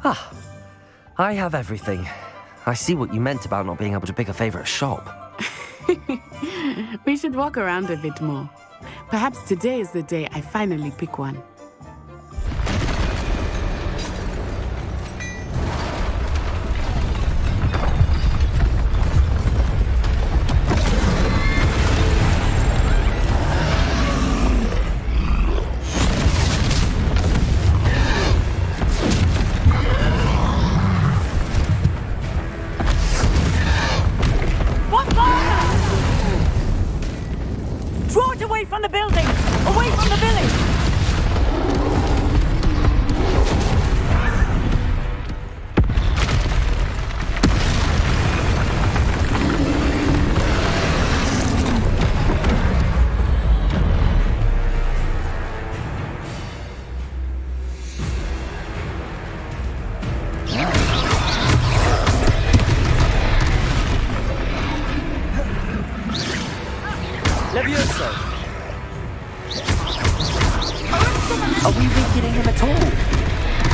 Ah, I have everything. I see what you meant about not being able to pick a favorite shop. We should walk around a bit more. Perhaps today is the day I finally pick one. From the building! Away from the village! Levioso! Are we weakening him at all?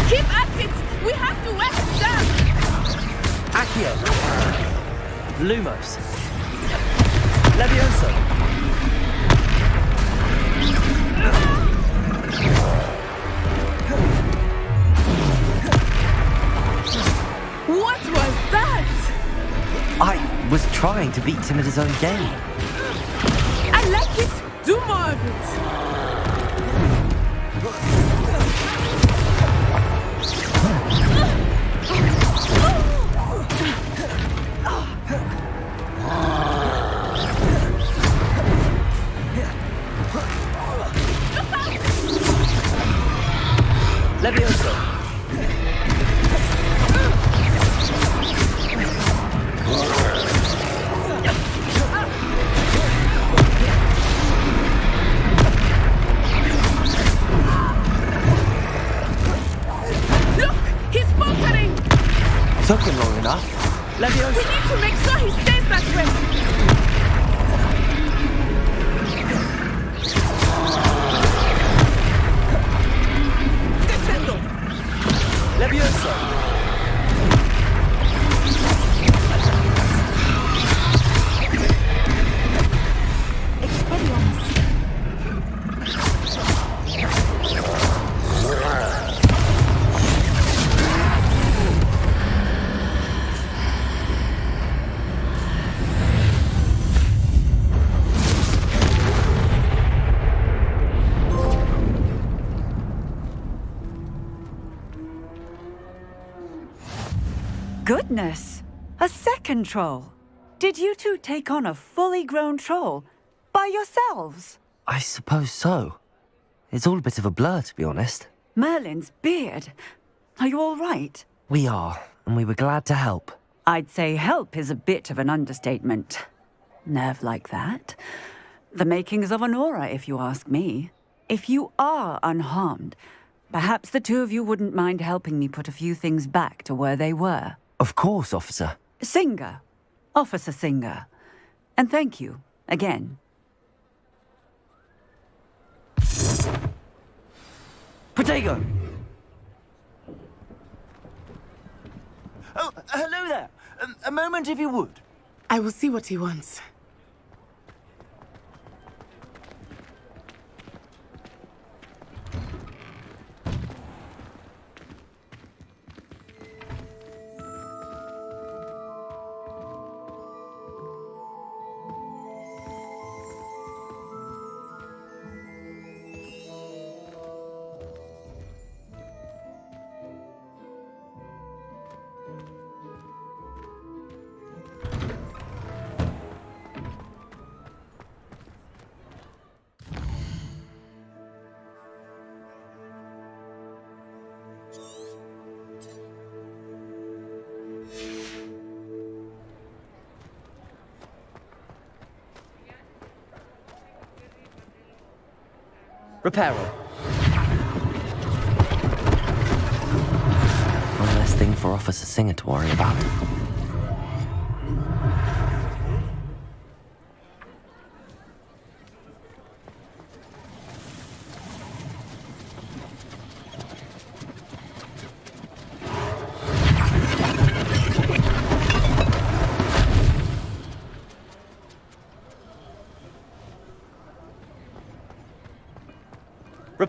Keep at it! We have to west them! Accio! Lumos! Levioso! What was that? I was trying to beat him at his own game. I like it! Do more of it! Levioso! Look! He's faltering! Took him long enough. Levioso! We need to make sure he stays that way! Levioso! Goodness! A second troll! Did you two take on a fully grown troll? By yourselves? I suppose so. It's all a bit of a blur, to be honest. Merlin's beard. Are you all right? We are, and we were glad to help. I'd say help is a bit of an understatement. Nerve like that. The makings of an aura, if you ask me. If you are unharmed, perhaps the two of you wouldn't mind helping me put a few things back to where they were. Of course, officer. Singer. Officer Singer. And thank you, again. Protego! Oh, hello there. A moment if you would. I will see what he wants. Reparo. One less thing for Officer Singer to worry about.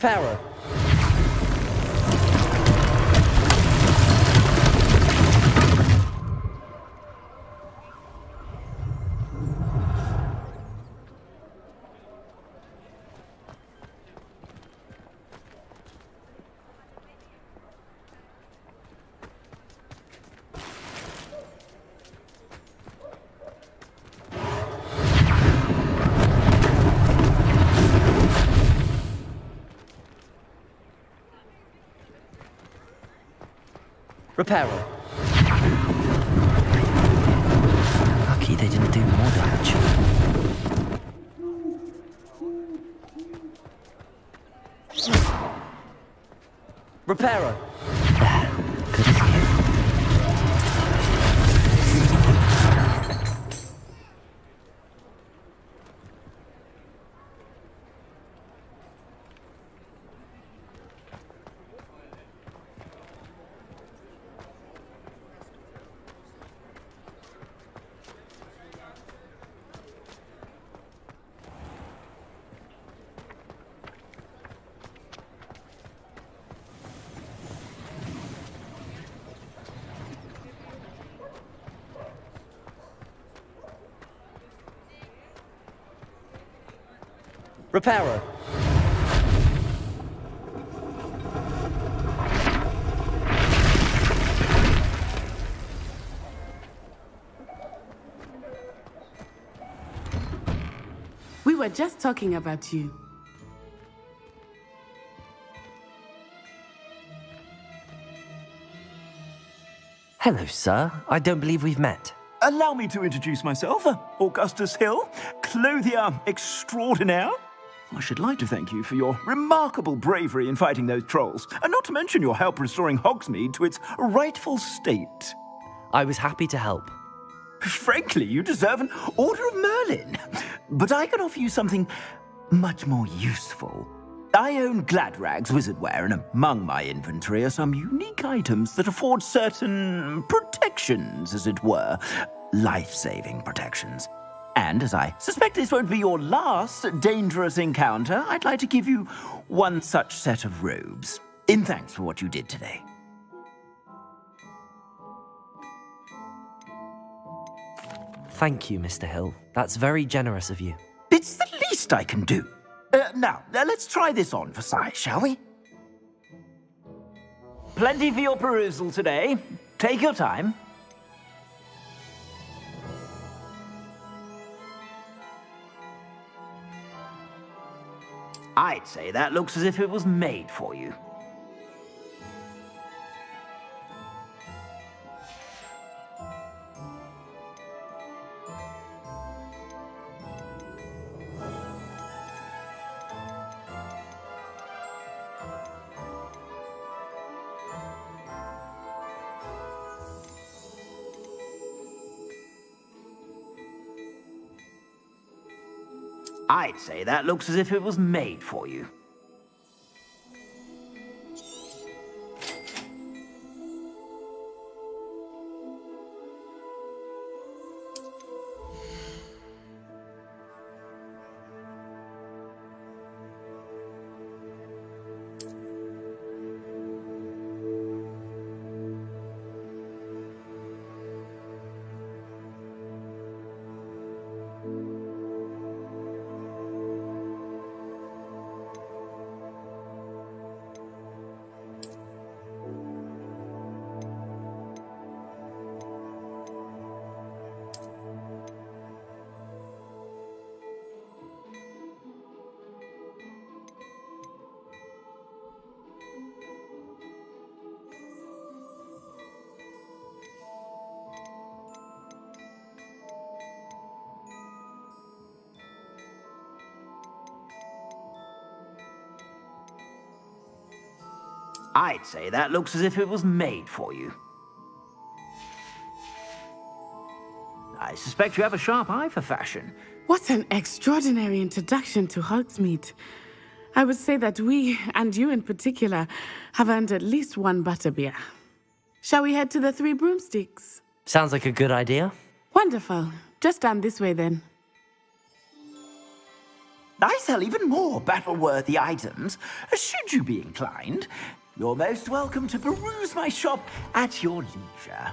Reparo. Reparo. Lucky they didn't do more damage. Reparo. There. Good as new. Reparo. We were just talking about you. Hello, sir. I don't believe we've met. Allow me to introduce myself, Augustus Hill, clothier extraordinaire. I should like to thank you for your remarkable bravery in fighting those trolls, and not to mention your help restoring Hogsmeade to its rightful state. I was happy to help. Frankly, you deserve an Order of Merlin. But I can offer you something much more useful. I own Gladrag's wizardware, and among my inventory are some unique items that afford certain protections, as it were. Life-saving protections. And as I suspect this won't be your last dangerous encounter, I'd like to give you one such set of robes, in thanks for what you did today. Thank you, Mr. Hill. That's very generous of you. It's the least I can do. Now, let's try this on for size, shall we? Plenty for your perusal today. Take your time. I'd say that looks as if it was made for you. I'd say that looks as if it was made for you. I'd say that looks as if it was made for you. I suspect you have a sharp eye for fashion. What an extraordinary introduction to Hogsmeade. I would say that we, and you in particular, have earned at least one butterbeer. Shall we head to the Three Broomsticks? Sounds like a good idea. Wonderful. Just down this way then. I sell even more battle-worthy items, should you be inclined. You're most welcome to peruse my shop at your leisure.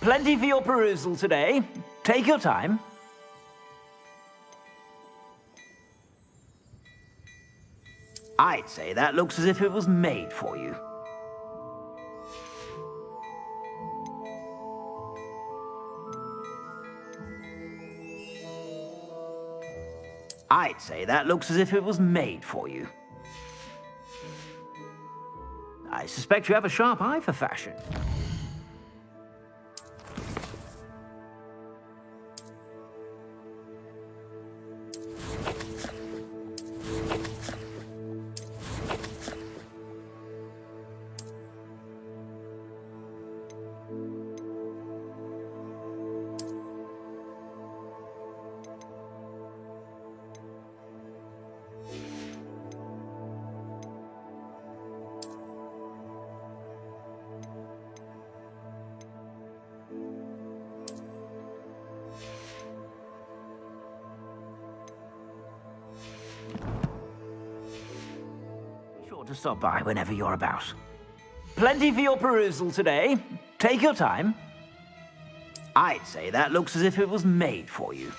Plenty for your perusal today. Take your time. I'd say that looks as if it was made for you. I'd say that looks as if it was made for you. I suspect you have a sharp eye for fashion. To stop by whenever you're about. Plenty for your perusal today. Take your time. I'd say that looks as if it was made for you.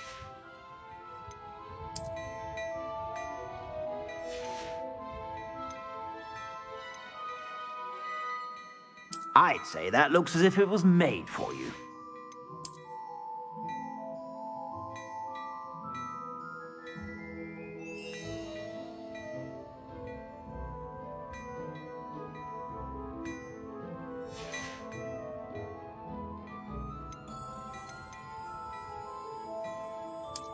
I'd say that looks as if it was made for you.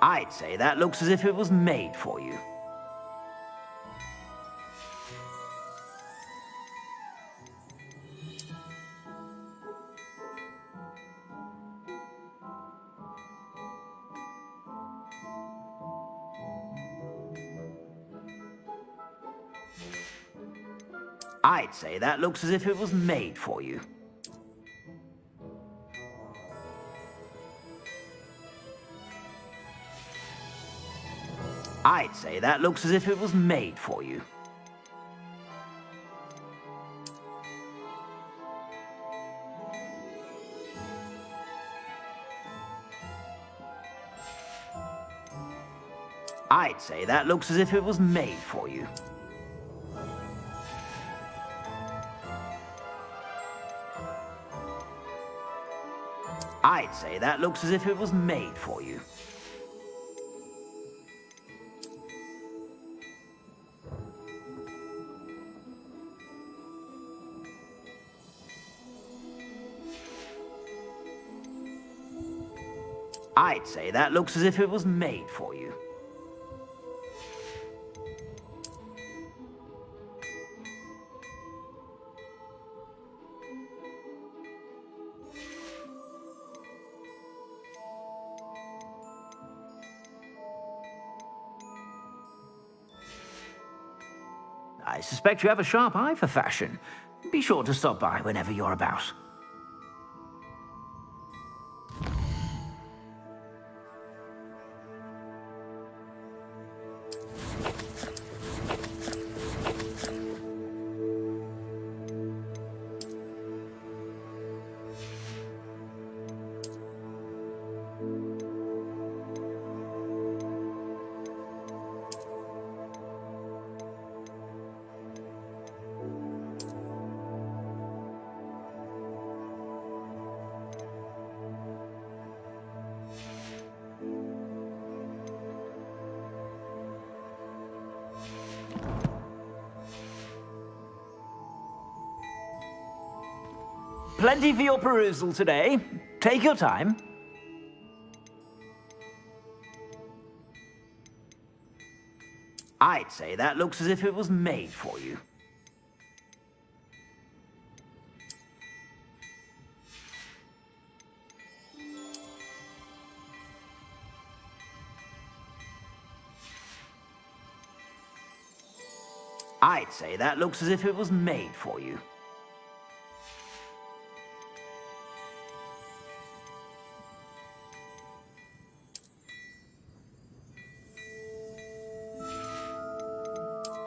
I'd say that looks as if it was made for you. I'd say that looks as if it was made for you. I'd say that looks as if it was made for you. I'd say that looks as if it was made for you. I'd say that looks as if it was made for you. I'd say that looks as if it was made for you. I suspect you have a sharp eye for fashion. Be sure to stop by whenever you're about. Plenty for your perusal today. Take your time. I'd say that looks as if it was made for you. I'd say that looks as if it was made for you.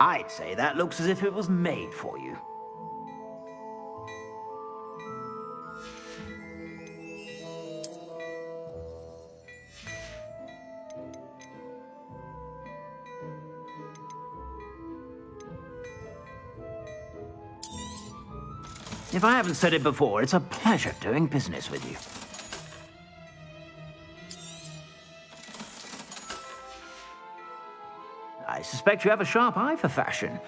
I'd say that looks as if it was made for you. If I haven't said it before, it's a pleasure doing business with you. I suspect you have a sharp eye for fashion.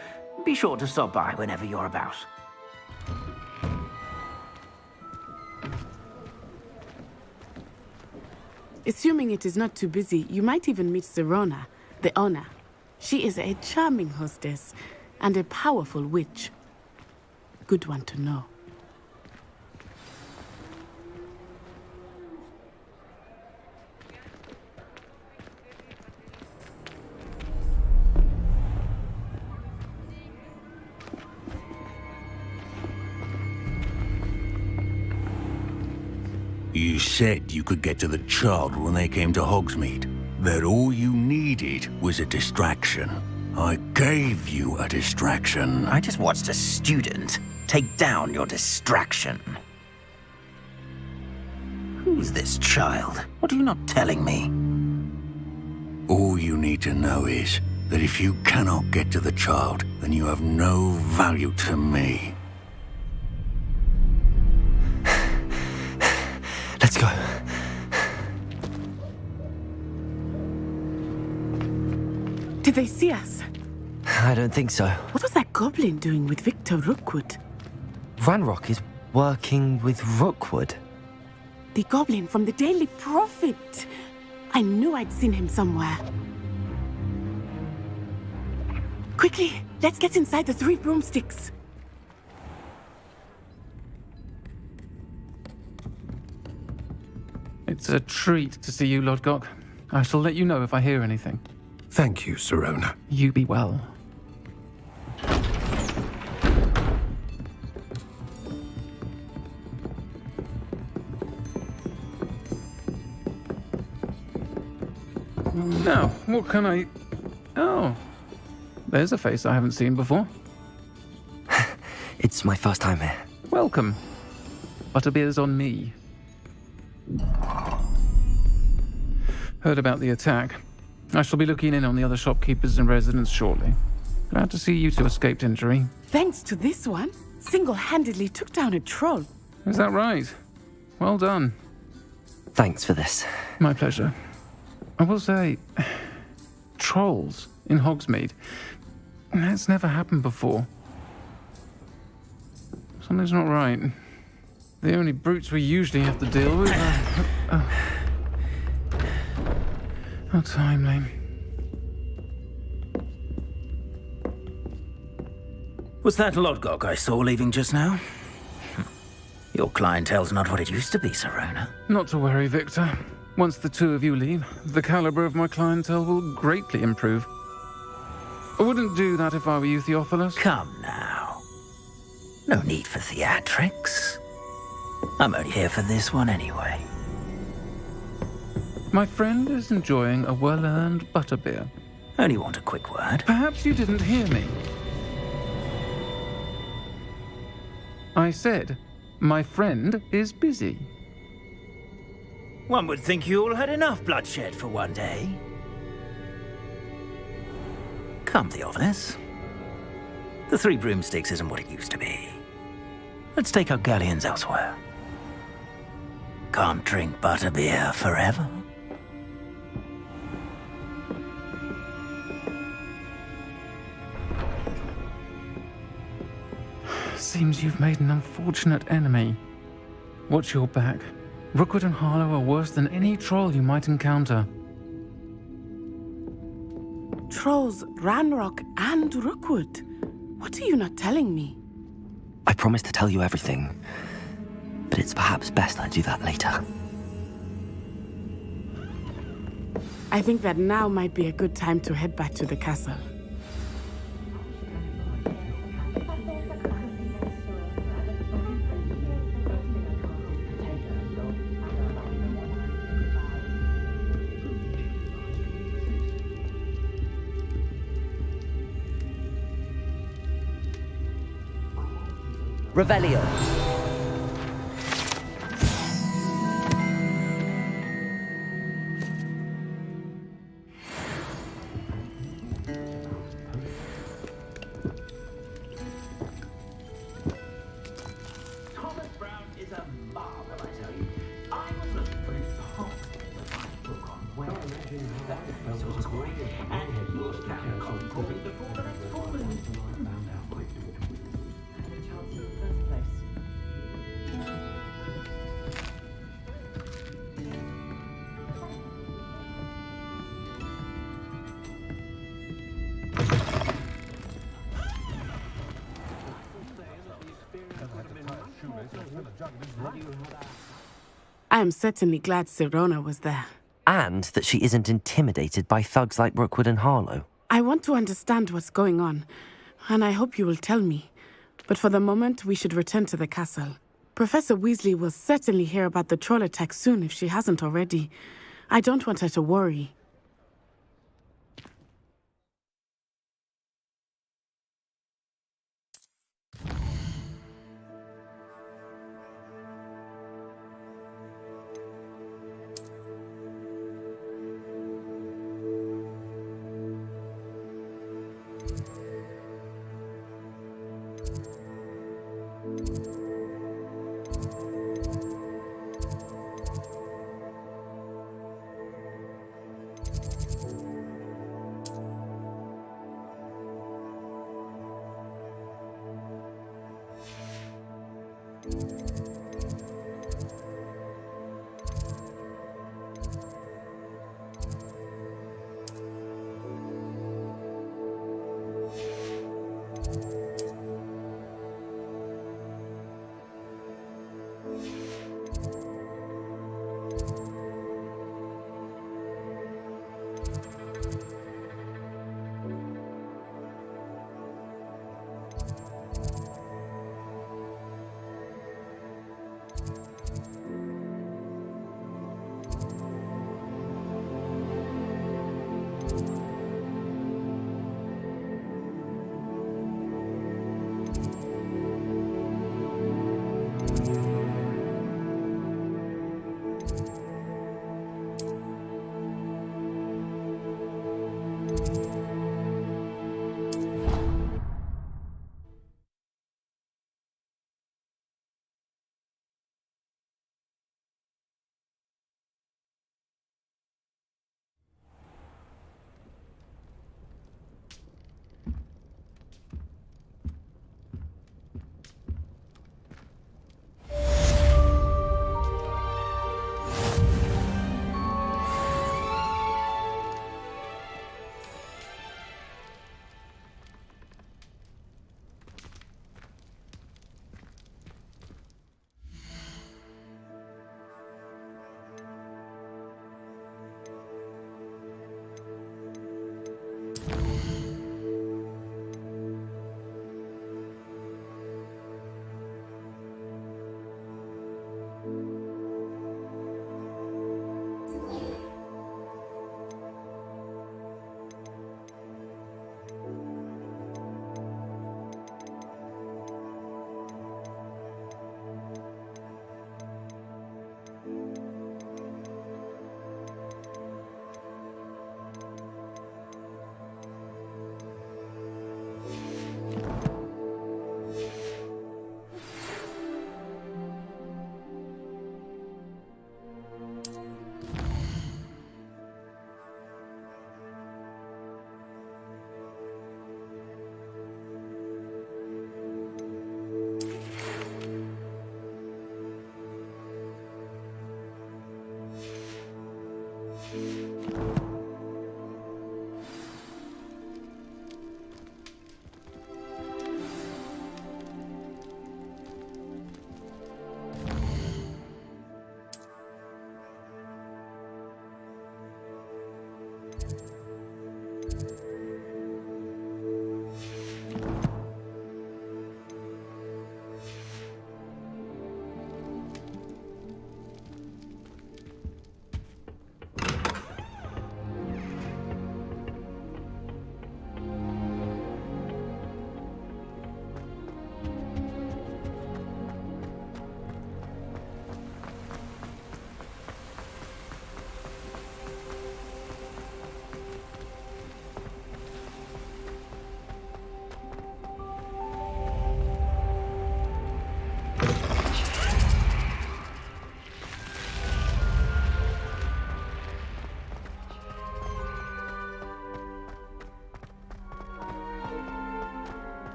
Be sure to stop by whenever you're about. Assuming it is not too busy, you might even meet Serona, the owner. She is a charming hostess and a powerful witch. Good one to know. You said you could get to the child when they came to Hogsmeade. That all you needed was a distraction. I gave you a distraction. I just watched a student take down your distraction. Who's this child? What are you not telling me? All you need to know is that if you cannot get to the child, then you have no value to me. Let's go. Did they see us? I don't think so. What was that goblin doing with Victor Rookwood? Ranrock is working with Rookwood. The goblin from the Daily Prophet. I knew I'd seen him somewhere. Quickly, let's get inside the three broomsticks. It's a treat to see you, Lodgok. I shall let you know if I hear anything. Thank you, Serona. You be well. Now, what can I... Oh, there's a face I haven't seen before. It's my first time here. Welcome. Butterbeer's on me. Heard about the attack. I shall be looking in on the other shopkeepers and residents shortly. Glad to see you two escaped injury. Thanks to this one, single-handedly took down a troll. Is that right? Well done. Thanks for this. My pleasure. I will say, trolls in Hogsmeade. That's never happened before. Something's not right. The only brutes we usually have to deal with are... How timely. Was that Lodgok I saw leaving just now? Your clientele's not what it used to be, Serona. Not to worry, Victor. Once the two of you leave, the caliber of my clientele will greatly improve. I wouldn't do that if I were you, Theophilus. Come now. No need for theatrics. I'm only here for this one anyway. My friend is enjoying a well-earned butterbeer. Only want a quick word. Perhaps you didn't hear me. I said, my friend is busy. One would think you all had enough bloodshed for one day. Come, Theophilus. The Three Broomsticks isn't what it used to be. Let's take our galleons elsewhere. Can't drink butterbeer forever. Seems you've made an unfortunate enemy. Watch your back. Rookwood and Harlow are worse than any troll you might encounter. Trolls, Ranrock, and Rookwood. What are you not telling me? I promised to tell you everything, but it's perhaps best I do that later. I think that now might be a good time to head back to the castle. Revelio. Thomas Brown is a marvel, I tell you. I was looking for his home, the right book on where that was going, and he can't call me before the next full moon. I am certainly glad Sirona was there. And that she isn't intimidated by thugs like Rookwood and Harlow. I want to understand what's going on, and I hope you will tell me. But for the moment, we should return to the castle. Professor Weasley will certainly hear about the troll attack soon if she hasn't already. I don't want her to worry.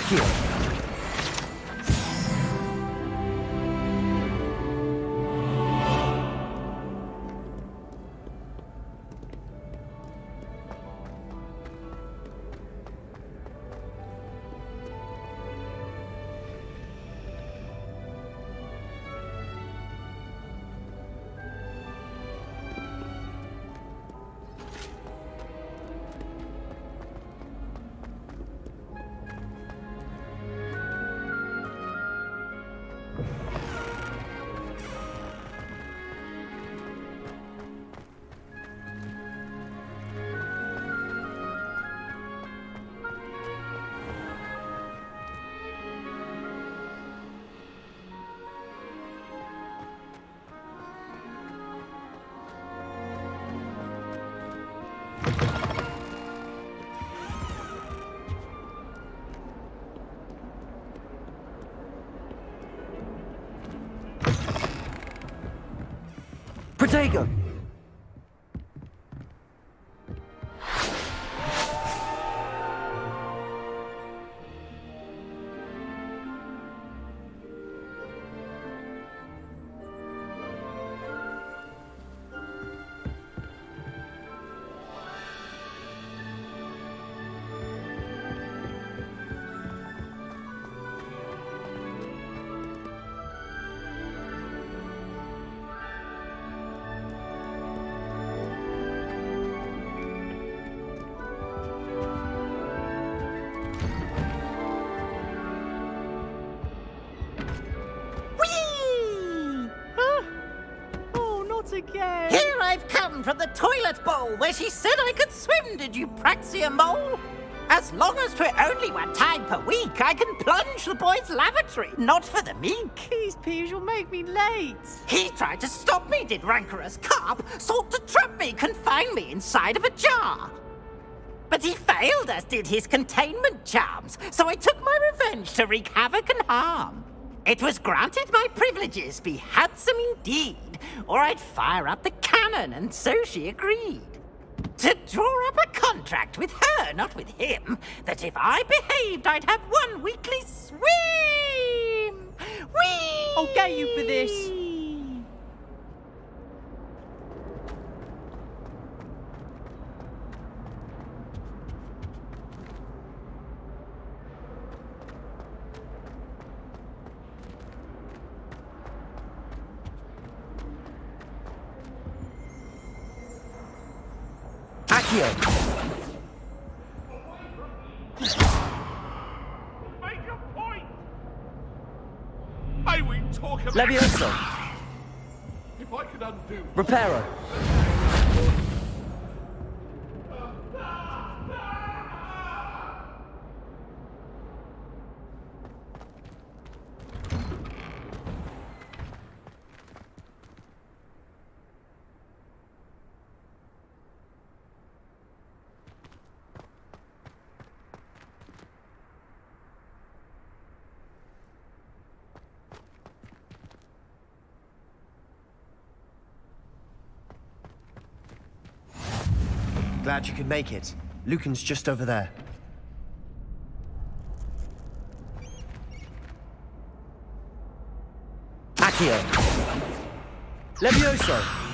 Accio! Protego! Again. Here I've come from the toilet bowl where she said I could swim, did you Praxia mole? As long as 'twere only one time per week, I can plunge the boy's lavatory, not for the meek. These peeves will make me late. He tried to stop me, did rancorous carp, sought to trap me, confine me inside of a jar. But he failed, as did his containment charms, so I took my revenge to wreak havoc and harm. It was granted my privileges be handsome indeed, or I'd fire up the cannon, and so she agreed. To draw up a contract with her, not with him, that if I behaved, I'd have one weekly swim! Whee! I'll get you for this. Accio! Make a point! I will talk about Levioso! if I could undo. Reparo! Glad you could make it. Lucan's just over there. Accio! Levioso!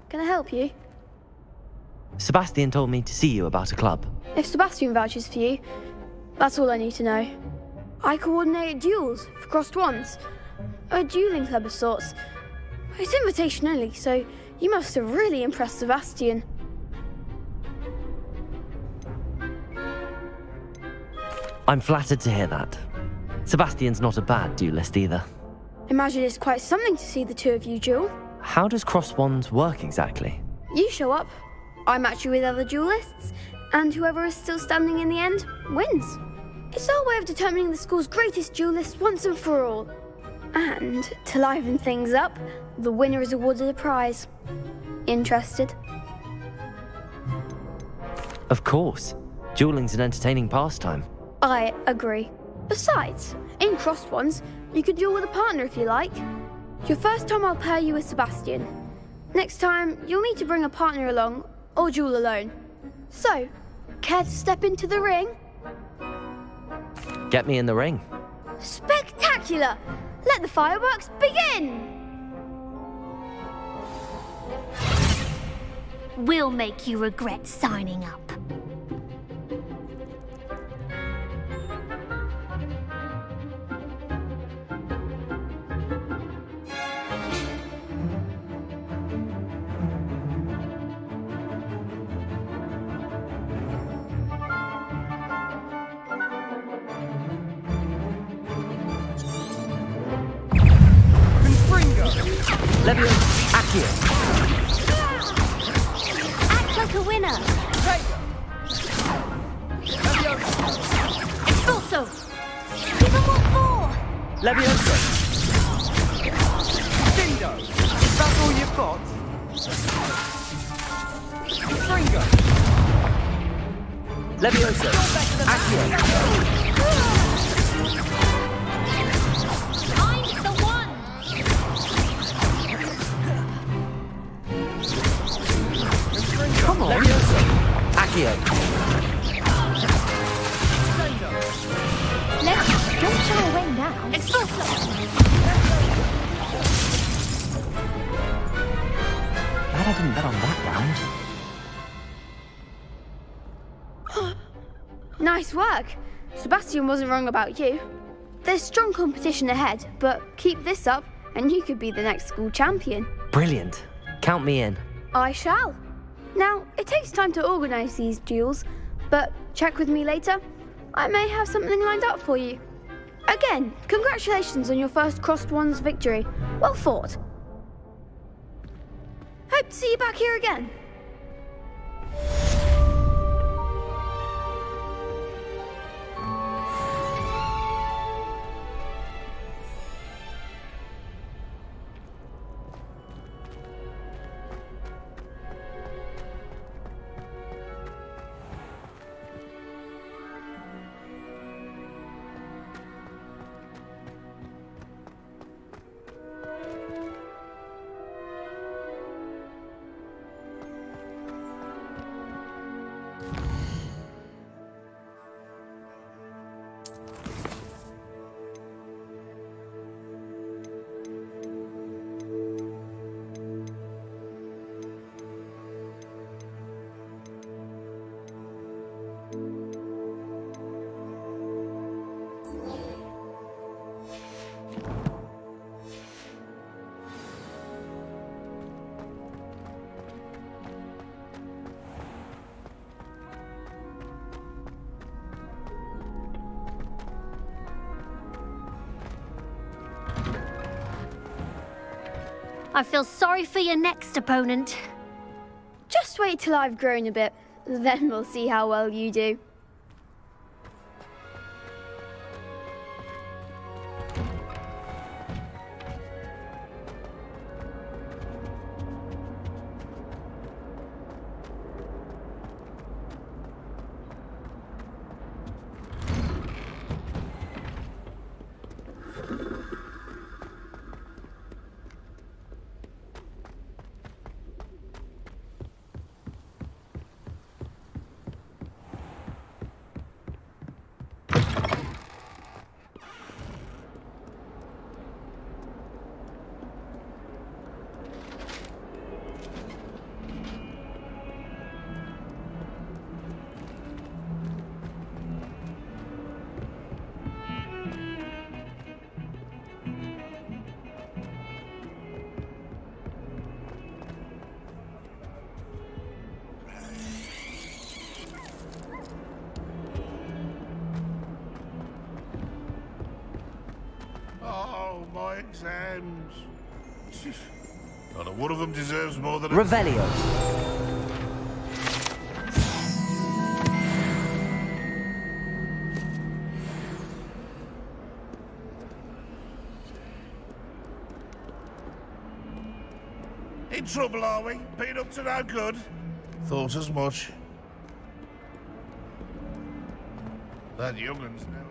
Can I help you? Sebastian told me to see you about a club. If Sebastian vouches for you, that's all I need to know. I coordinate duels for crossed wands. A dueling club of sorts. It's invitation only, so you must have really impressed Sebastian. I'm flattered to hear that. Sebastian's not a bad duelist either. Imagine it's quite something to see the two of you duel. How does cross wands work exactly? You show up, I match you with other duelists, and whoever is still standing in the end wins. It's our way of determining the school's greatest duelists once and for all. And to liven things up, the winner is awarded a prize. Interested? Of course. Dueling's an entertaining pastime. I agree. Besides, in crossed ones, you could duel with a partner if you like. Your first time I'll pair you with Sebastian. Next time, you'll need to bring a partner along, or duel alone. So, care to step into the ring? Get me in the ring. Spectacular! Let the fireworks begin! We'll make you regret signing up. Leviosa, Accio. Act like a winner. Expulso. Give them what for. Leviosa. Dindo! Is that all you've got? Fringo! Leviosa, Accio. I'm the one. Come on. Leviosa, Accio. Don't shy away now. Expulso. Glad I didn't bet on that round. Nice work. Sebastian wasn't wrong about you. There's strong competition ahead, but keep this up and you could be the next school champion. Brilliant. Count me in. I shall. Now, it takes time to organise these duels, but check with me later. I may have something lined up for you. Again, congratulations on your first Crossed Ones victory. Well fought. Hope to see you back here again. I feel sorry for your next opponent. Just wait till I've grown a bit, then we'll see how well you do. Oh, my exams. Not a one of them deserves more than a... Revelio. In trouble, are we? Been up to no good? Thought as much. That youngun's now.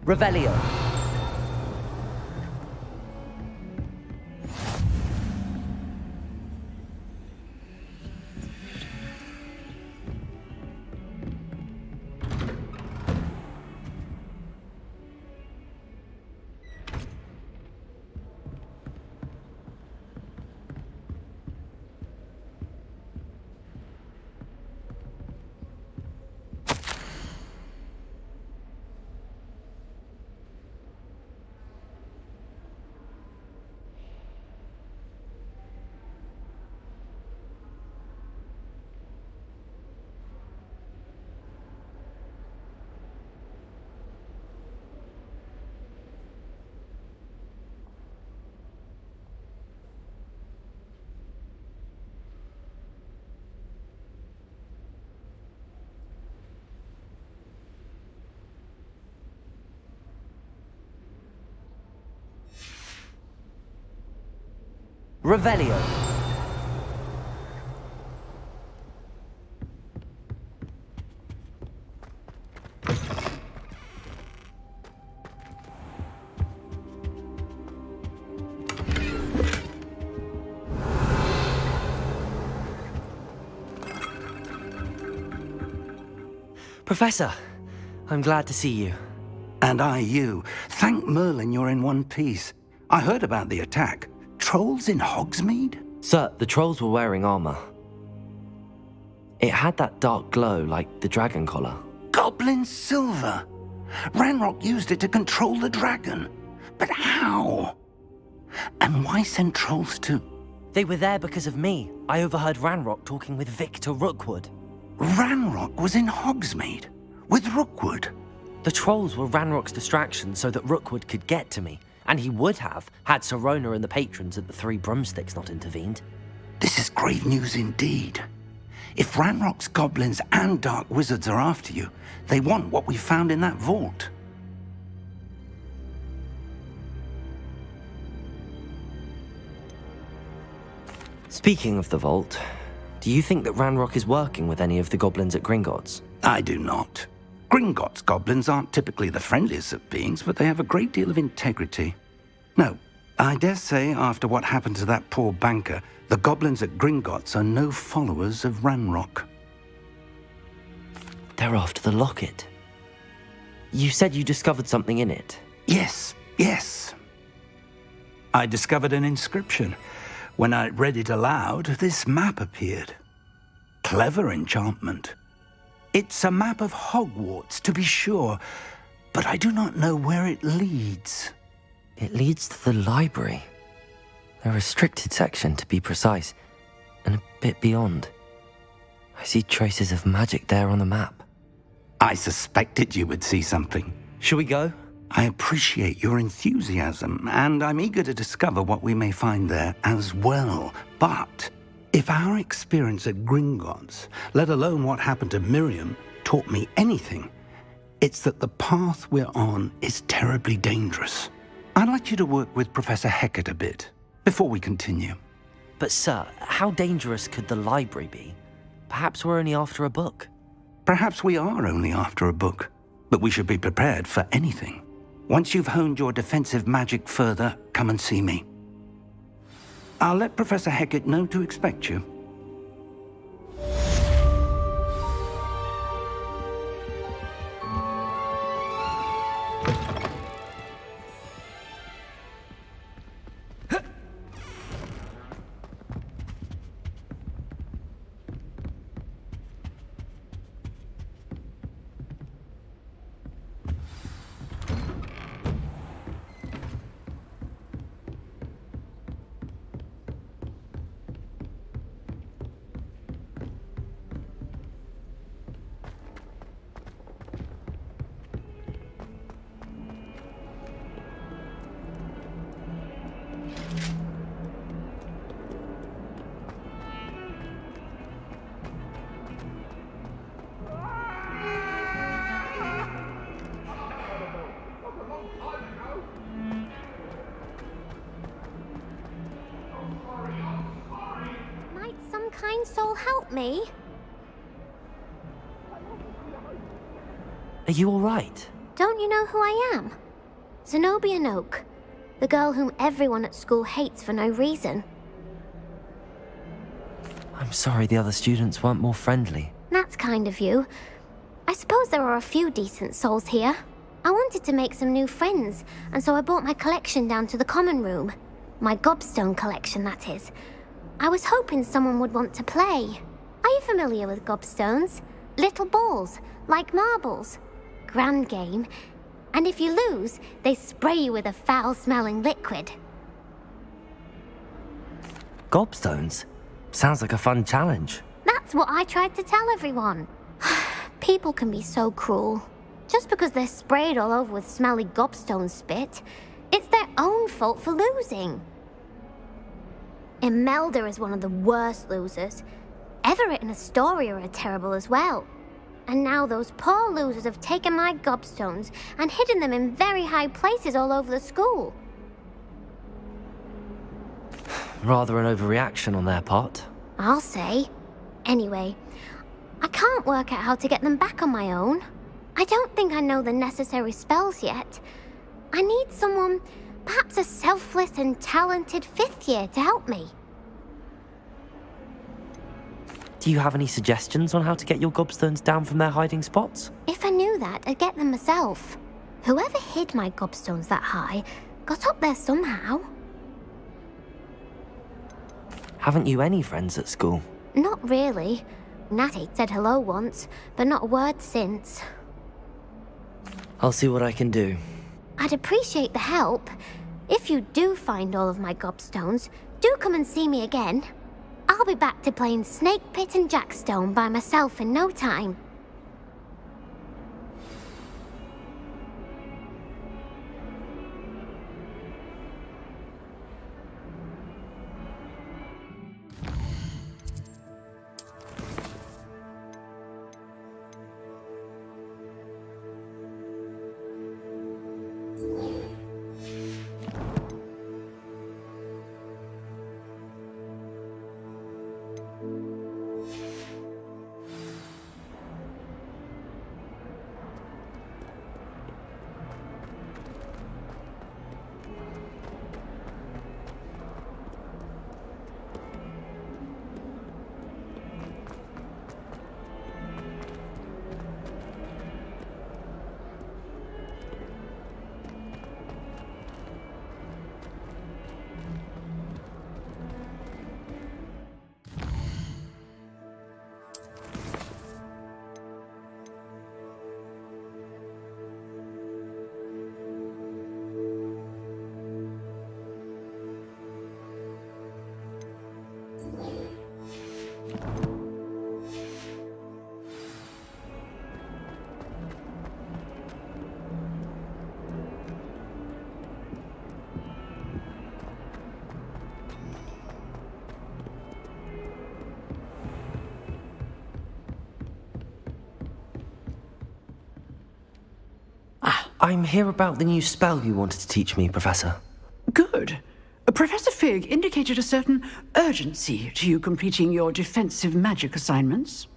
Revelio. Revelio. Professor, I'm glad to see you. And I you. Thank Merlin you're in one piece. I heard about the attack. Trolls in Hogsmeade? Sir, the trolls were wearing armor. It had that dark glow like the dragon collar. Goblin silver! Ranrock used it to control the dragon. But how? And why send trolls too? They were there because of me. I overheard Ranrock talking with Victor Rookwood. Ranrock was in Hogsmeade? With Rookwood? The trolls were Ranrock's distraction so that Rookwood could get to me. And he would have, had Sirona and the patrons at the Three Broomsticks not intervened. This is grave news indeed. If Ranrock's goblins and dark wizards are after you, they want what we found in that vault. Speaking of the vault, do you think that Ranrock is working with any of the goblins at Gringotts? I do not. Gringotts goblins aren't typically the friendliest of beings, but they have a great deal of integrity. No, I dare say after what happened to that poor banker, the goblins at Gringotts are no followers of Ranrock. They're after the locket. You said you discovered something in it. Yes. I discovered an inscription. When I read it aloud, this map appeared. Clever enchantment. It's a map of Hogwarts, to be sure, but I do not know where it leads. It leads to the library. The restricted section, to be precise, and a bit beyond. I see traces of magic there on the map. I suspected you would see something. Shall we go? I appreciate your enthusiasm, and I'm eager to discover what we may find there as well. But if our experience at Gringotts, let alone what happened to Miriam, taught me anything, it's that the path we're on is terribly dangerous. I'd like you to work with Professor Hecat a bit before we continue. But sir, how dangerous could the library be? Perhaps we're only after a book. Perhaps we are only after a book, but we should be prepared for anything. Once you've honed your defensive magic further, come and see me. I'll let Professor Hecat know to expect you. soul help me? Are you all right? Don't you know who I am? Zenobia Noak, the girl whom everyone at school hates for no reason. I'm sorry the other students weren't more friendly. That's kind of you. I suppose there are a few decent souls here. I wanted to make some new friends, and so I brought my collection down to the common room. My gobstone collection, that is. I was hoping someone would want to play. Are you familiar with gobstones? Little balls, like marbles. Grand game. And if you lose, they spray you with a foul-smelling liquid. Gobstones? Sounds like a fun challenge. That's what I tried to tell everyone. People can be so cruel. Just because they're sprayed all over with smelly gobstone spit, it's their own fault for losing. Imelda is one of the worst losers. Everett and Astoria are terrible as well. And now those poor losers have taken my gobstones and hidden them in very high places all over the school. Rather an overreaction on their part. I'll say. Anyway, I can't work out how to get them back on my own. I don't think I know the necessary spells yet. I need someone, perhaps a selfless and talented 5th year to help me. Do you have any suggestions on how to get your gobstones down from their hiding spots? If I knew that, I'd get them myself. Whoever hid my gobstones that high got up there somehow. Haven't you any friends at school? Not really. Natty said hello once, but not a word since. I'll see what I can do. I'd appreciate the help. If you do find all of my gobstones, do come and see me again. I'll be back to playing Snake Pit and Jackstone by myself in no time. I'm here about the new spell you wanted to teach me, Professor. Good. Professor Fig indicated a certain urgency to you completing your defensive magic assignments.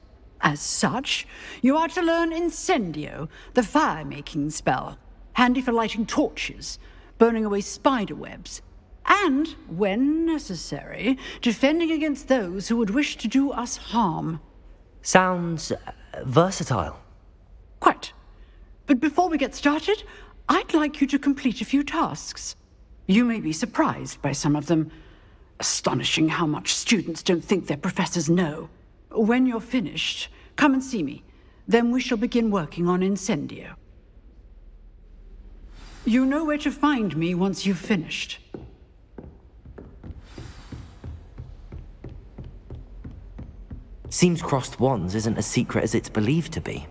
As such, you are to learn Incendio, the fire-making spell, handy for lighting torches, burning away spider webs, and, when necessary, defending against those who would wish to do us harm. Sounds versatile. Quite. But before we get started, I'd like you to complete a few tasks. You may be surprised by some of them. Astonishing how much students don't think their professors know. When you're finished, come and see me. Then we shall begin working on Incendio. You know where to find me once you've finished. Seems crossed wands isn't as secret as it's believed to be.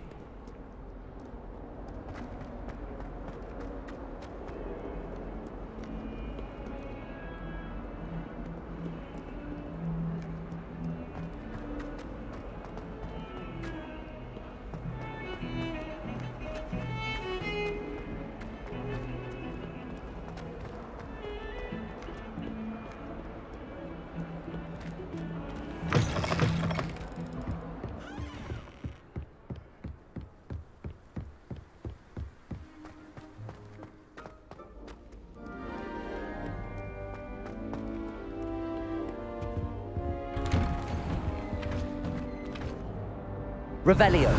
Revelio.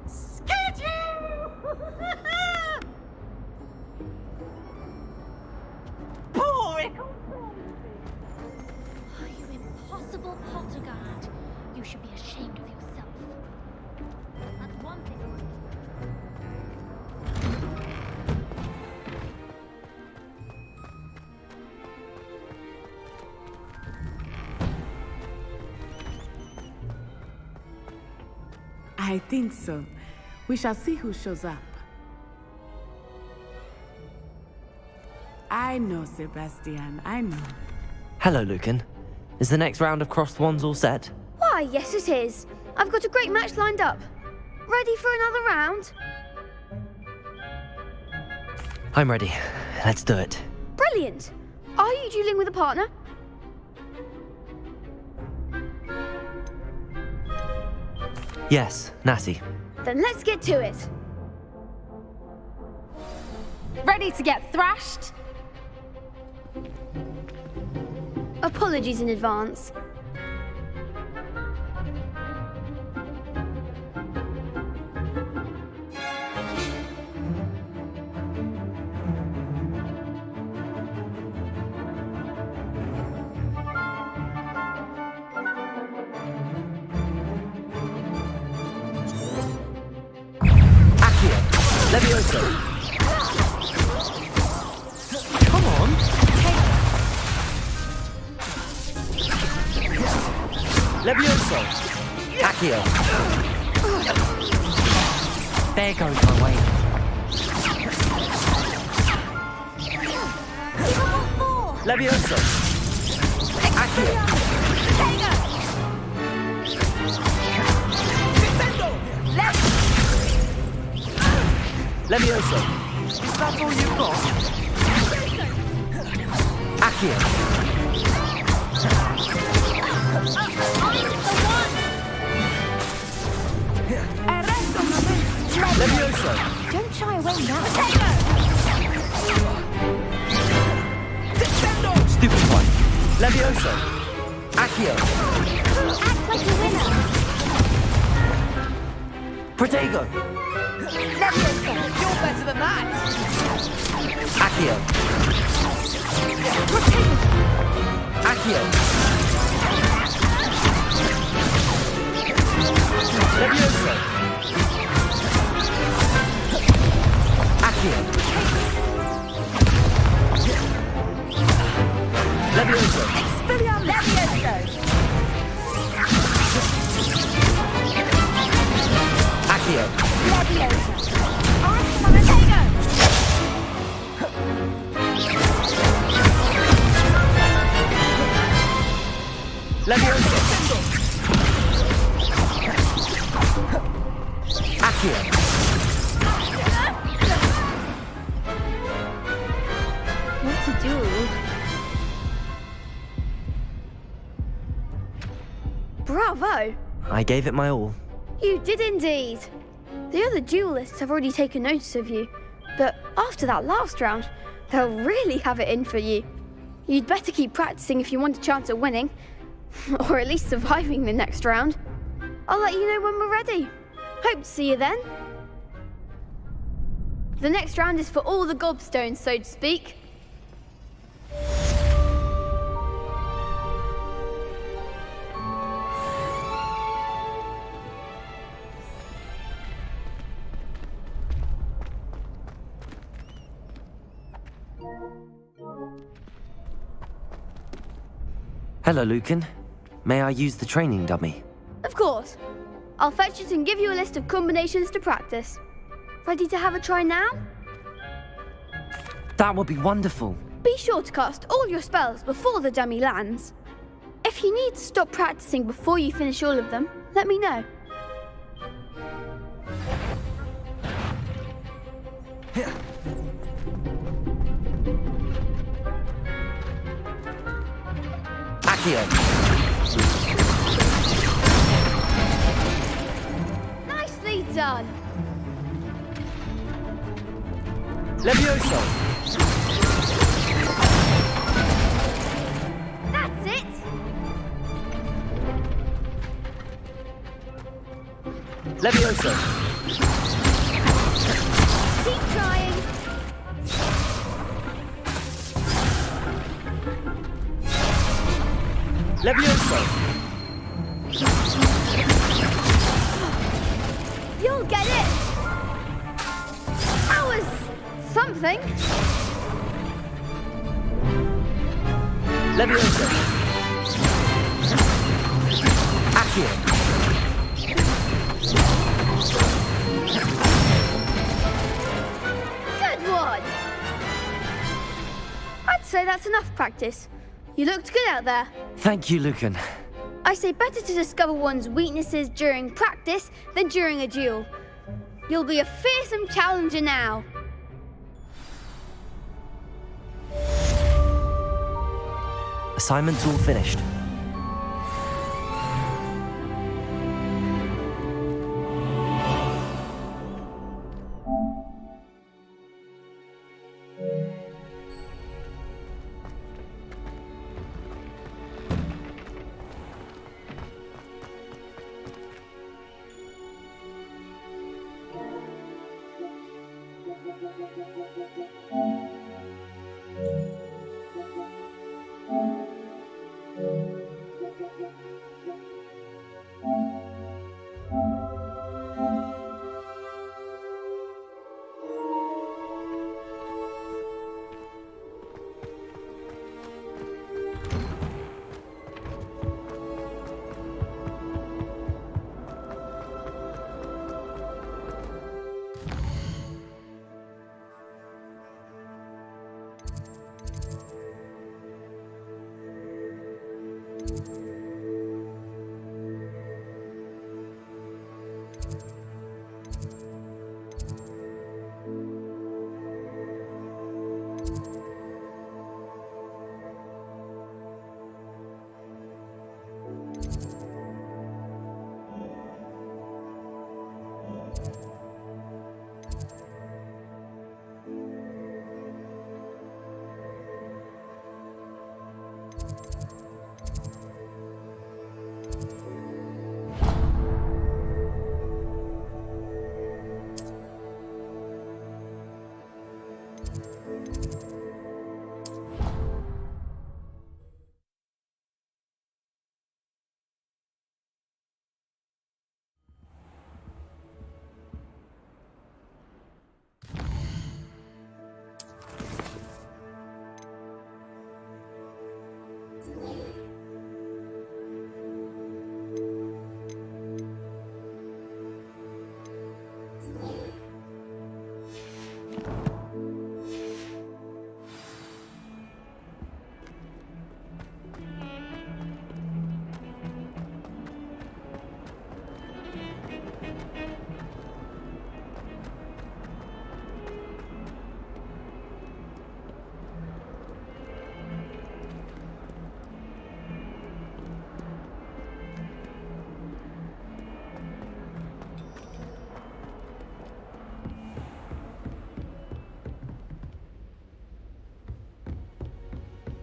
Scared you! Poor Ickle. Oh, you impossible poltergeist. You should be ashamed of yourself. That's one thing. I think so. We shall see who shows up. I know, Sebastian. I know. Hello, Lucan. Is the next round of Crossed Wands all set? Why, yes it is. I've got a great match lined up. Ready for another round? I'm ready. Let's do it. Brilliant. Are you dueling with a partner? Yes, Natty. Then let's get to it. Ready to get thrashed? Apologies in advance. Levioso! Come on! Levioso! Accio! There goes my way. Levioso! Accio! Levioso! Is that all you've got? Accio! Levioso! Don't shy away now. Stupid one! Levioso! Accio! Act like a winner. Protego! Levioso, you're better than that. Accio! Accio! Levioso! Accio! Levioso! Expelliarmus! Levioso! Accio! Levioso! Protego! Levioso! Accio! What to do? Bravo! I gave it my all. You did indeed. The other duelists have already taken notice of you, but after that last round, they'll really have it in for you. You'd better keep practicing if you want a chance at winning, or at least surviving the next round. I'll let you know when we're ready. Hope to see you then. The next round is for all the gobstones, so to speak. Hello, Lucan. May I use the training dummy? Of course. I'll fetch it and give you a list of combinations to practice. Ready to have a try now? That would be wonderful. Be sure to cast all your spells before the dummy lands. If you need to stop practicing before you finish all of them, let me know. Accio. Nicely done. Levioso. That's it. Levioso. Keep trying. Levioso. You'll get it. That was something. Levioso. Accio. Good one. I'd say that's enough practice. You looked good out there. Thank you, Lucan. I say better to discover one's weaknesses during practice than during a duel. You'll be a fearsome challenger now. Assignment's all finished.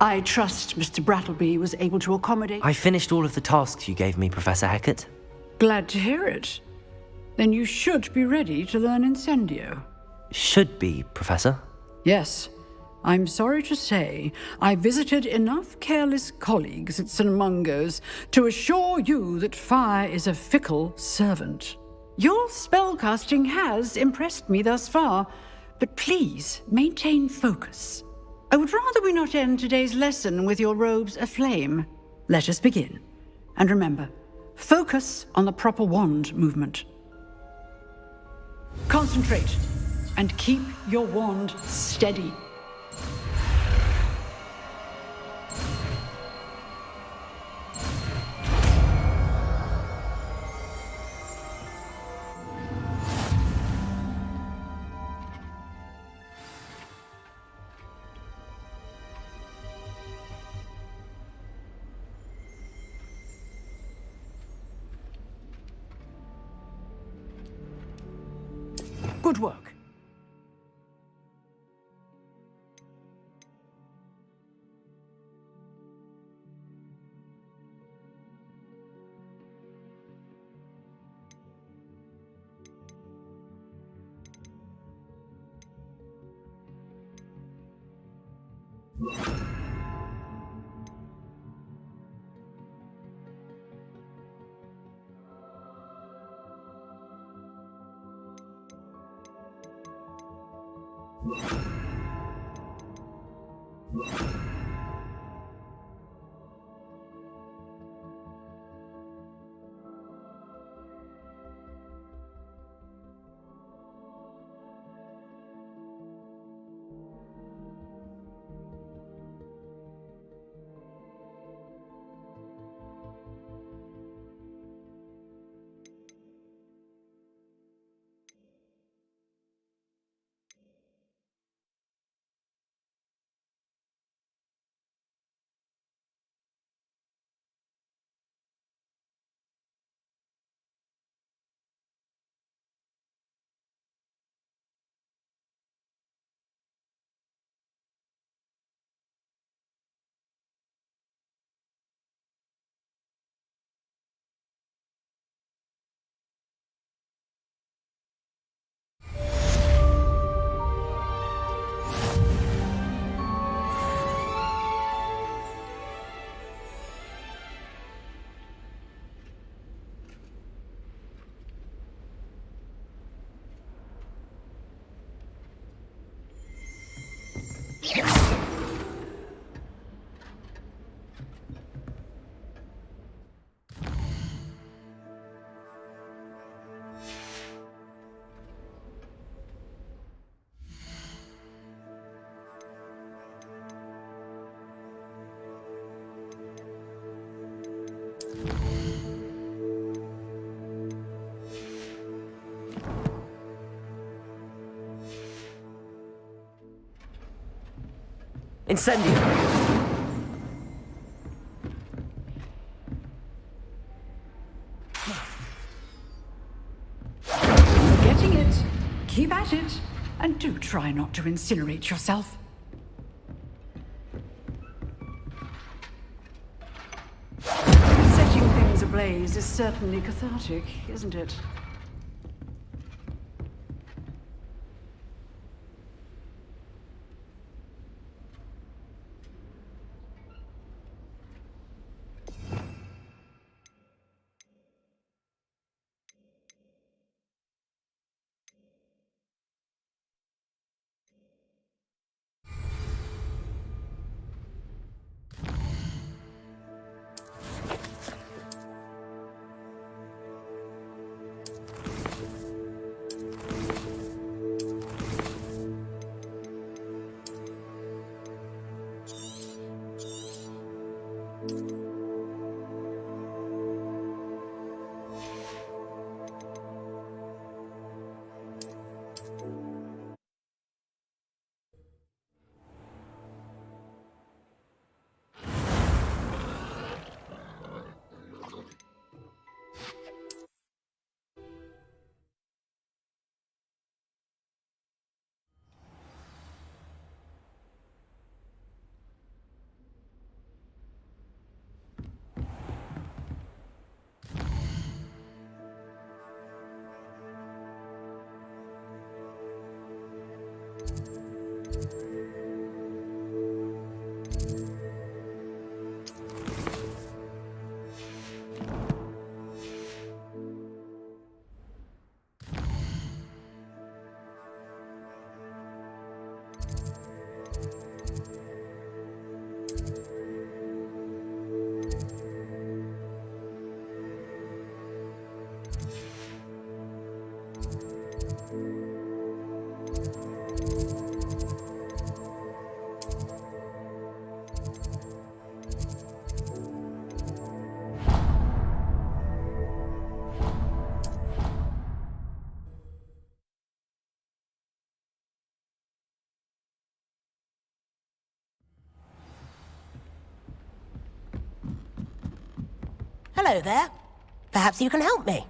I trust Mr. Brattleby was able to accommodate... I finished all of the tasks you gave me, Professor Hecat. Glad to hear it. Then you should be ready to learn Incendio. Should be, Professor. Yes. I'm sorry to say, I visited enough careless colleagues at St. Mungo's to assure you that fire is a fickle servant. Your spellcasting has impressed me thus far, but please maintain focus. I would rather we not end today's lesson with your robes aflame. Let us begin. And remember, focus on the proper wand movement. Concentrate, and keep your wand steady. Good work. Incendio! Getting it. Keep at it. And do try not to incinerate yourself. Setting things ablaze is certainly cathartic, isn't it? Hello there. Perhaps you can help me.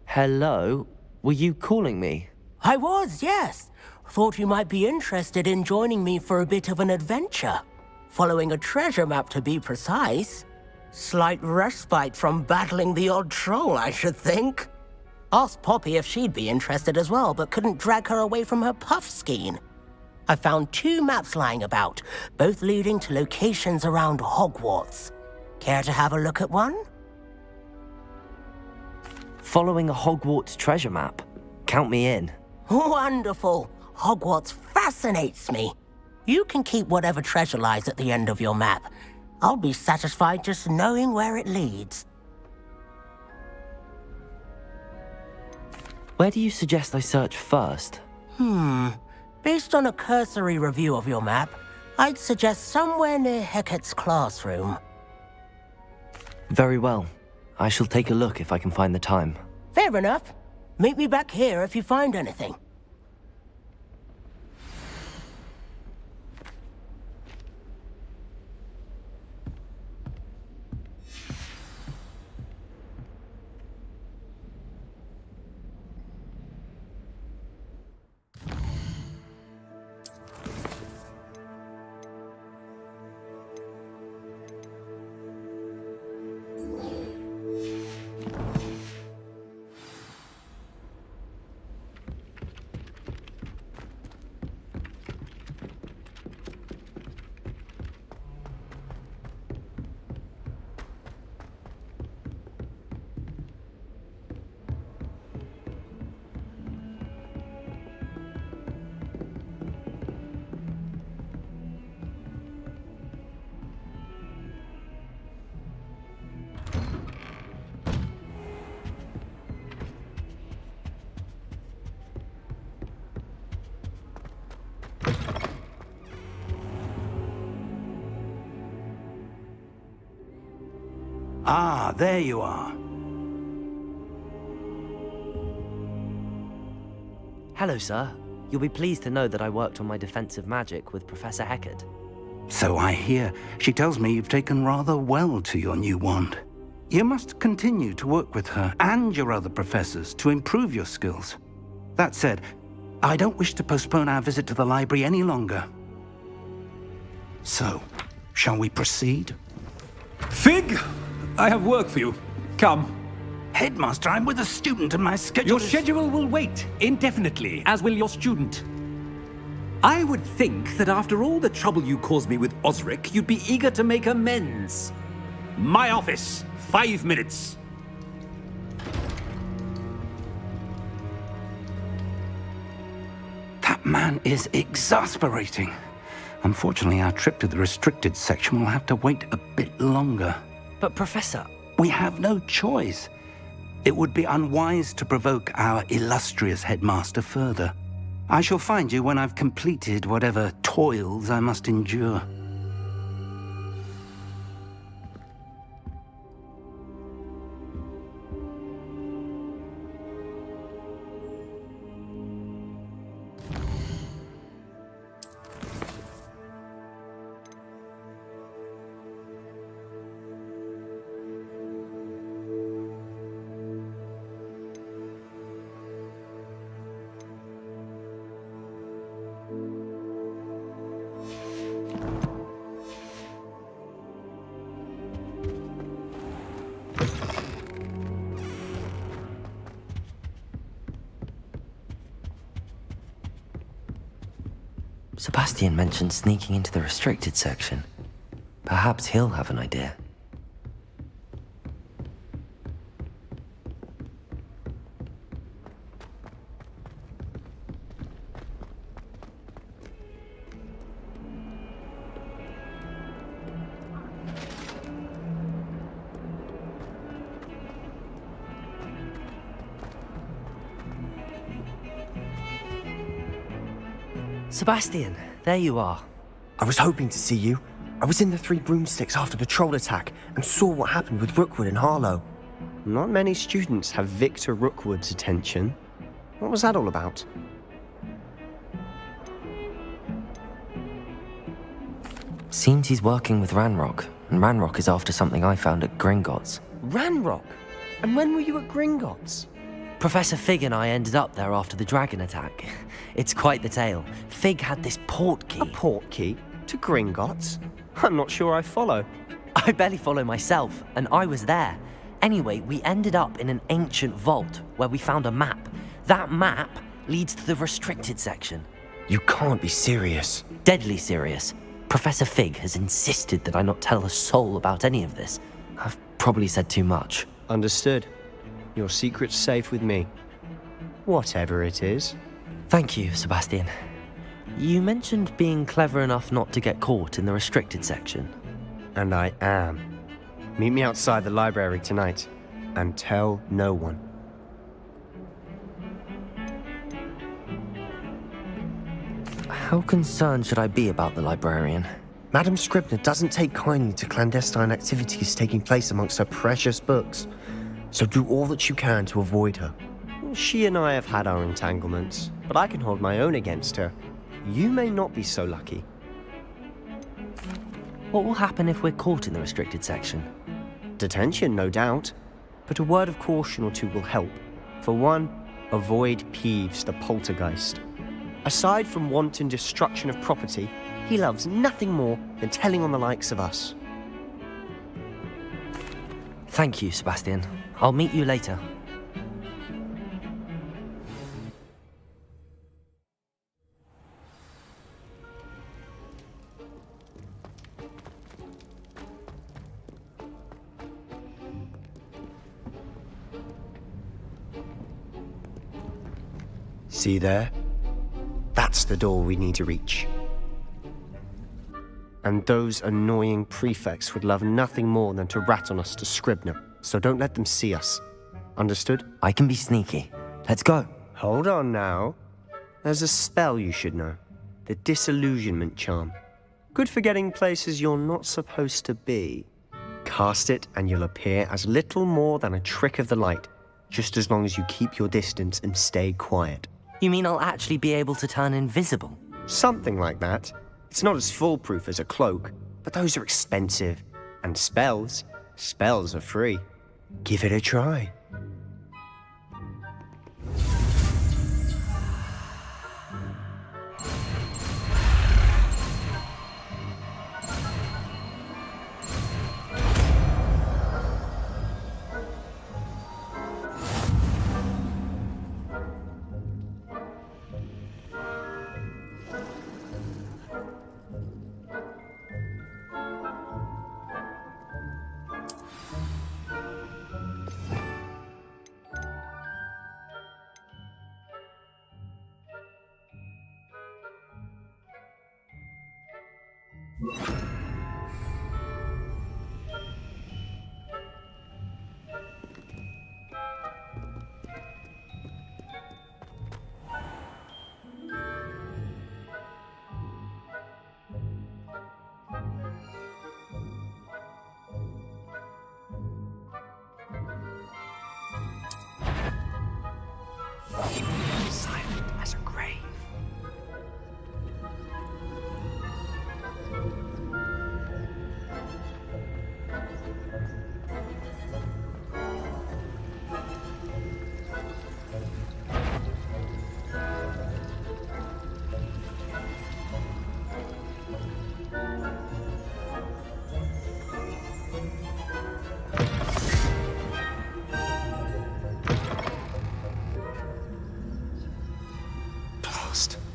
Hello? Were you calling me? I was, yes. Thought you might be interested in joining me for a bit of an adventure. Following a treasure map, to be precise. Slight respite from battling the odd troll, I should think. Asked Poppy if she'd be interested as well, but couldn't drag her away from her puff skein. I found 2 maps lying about, both leading to locations around Hogwarts. Care to have a look at one? Following a Hogwarts treasure map. Count me in. Wonderful. Hogwarts fascinates me. You can keep whatever treasure lies at the end of your map. I'll be satisfied just knowing where it leads. Where do you suggest I search first? Based on a cursory review of your map, I'd suggest somewhere near Hecat's classroom. Very well. I shall take a look if I can find the time. Fair enough. Meet me back here if you find anything. Ah, there you are. Hello, sir. You'll be pleased to know that I worked on my defensive magic with Professor Hecat. So I hear. She tells me you've taken rather well to your new wand. You must continue to work with her and your other professors to improve your skills. That said, I don't wish to postpone our visit to the library any longer. So, shall we proceed? Fig! I have work for you. Come. Headmaster, I'm with a student and my schedule Your schedule will wait indefinitely, as will your student. I would think that after all the trouble you caused me with Osric, you'd be eager to make amends. My office, 5 minutes. That man is exasperating. Unfortunately, our trip to the restricted section will have to wait a bit longer. But Professor... We have no choice. It would be unwise to provoke our illustrious headmaster further. I shall find you when I've completed whatever toils I must endure. Sebastian mentioned sneaking into the restricted section. Perhaps he'll have an idea. Sebastian, there you are. I was hoping to see you. I was in the Three Broomsticks after the troll attack and saw what happened with Rookwood and Harlow. Not many students have Victor Rookwood's attention. What was that all about? Seems he's working with Ranrock, and Ranrock is after something I found at Gringotts. Ranrock? And when were you at Gringotts? Professor Fig and I ended up there after the dragon attack. It's quite the tale. Fig had this port key. A port key? To Gringotts? I'm not sure I follow. I barely follow myself, and I was there. Anyway, we ended up in an ancient vault where we found a map. That map leads to the restricted section. You can't be serious. Deadly serious. Professor Fig has insisted that I not tell a soul about any of this. I've probably said too much. Understood. Your secret's safe with me. Whatever it is. Thank you, Sebastian. You mentioned being clever enough not to get caught in the restricted section. And I am. Meet me outside the library tonight, and tell no one. How concerned should I be about the librarian? Madame Scribner doesn't take kindly to clandestine activities taking place amongst her precious books, so do all that you can to avoid her. She and I have had our entanglements, but I can hold my own against her. You may not be so lucky. What will happen if we're caught in the restricted section? Detention, no doubt, but a word of caution or two will help. For one, avoid Peeves the poltergeist. Aside from wanton destruction of property, he loves nothing more than telling on the likes of us. Thank you, Sebastian. I'll meet you later. See there? That's the door we need to reach. And those annoying prefects would love nothing more than to rat on us to Scribner, so don't let them see us. Understood? I can be sneaky. Let's go. Hold on now. There's a spell you should know. The disillusionment charm. Good for getting places you're not supposed to be. Cast it and you'll appear as little more than a trick of the light, just as long as you keep your distance and stay quiet. You mean I'll actually be able to turn invisible? Something like that. It's not as foolproof as a cloak, but those are expensive. And spells are free. Give it a try. Silent as a grave.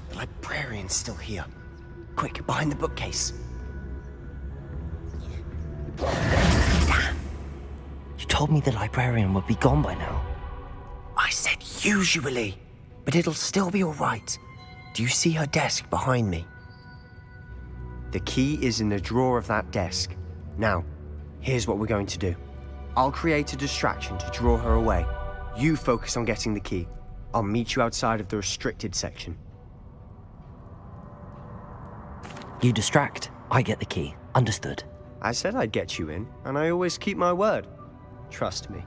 The librarian's still here. Quick, behind the bookcase. You told me the librarian would be gone by now. I said usually, but it'll still be all right. Do you see her desk behind me? The key is in the drawer of that desk. Now, here's what we're going to do. I'll create a distraction to draw her away. You focus on getting the key. I'll meet you outside of the restricted section. You distract, I get the key. Understood. I said I'd get you in, and I always keep my word. Trust me.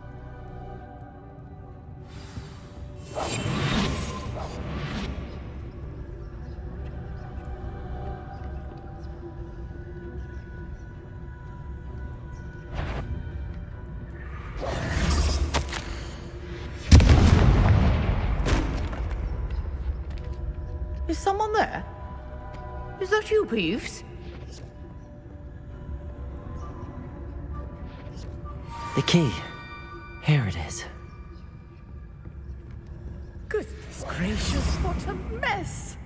there? Is that you, Peeves? The key. Here it is. Goodness gracious, what a mess!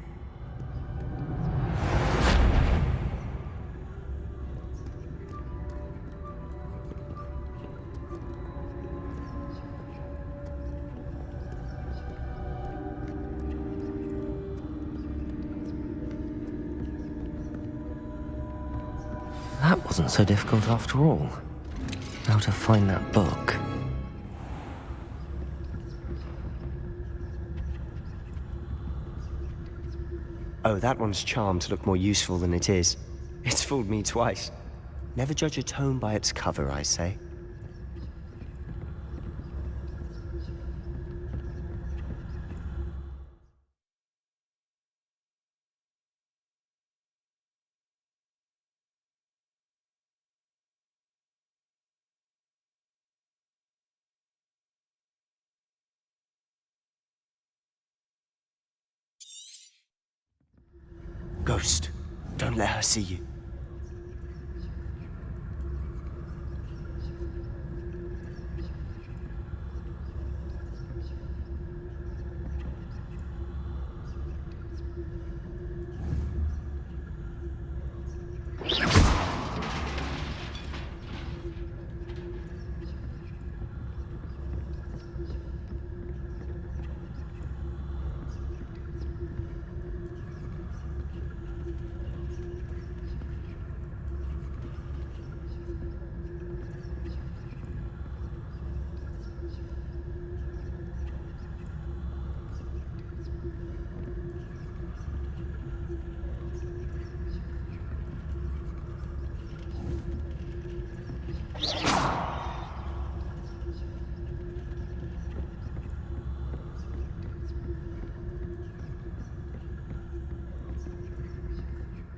That wasn't so difficult after all. How to find that book. Oh, that one's charmed to look more useful than it is. It's fooled me twice. Never judge a tome by its cover, I say. Ghost, don't let her see you.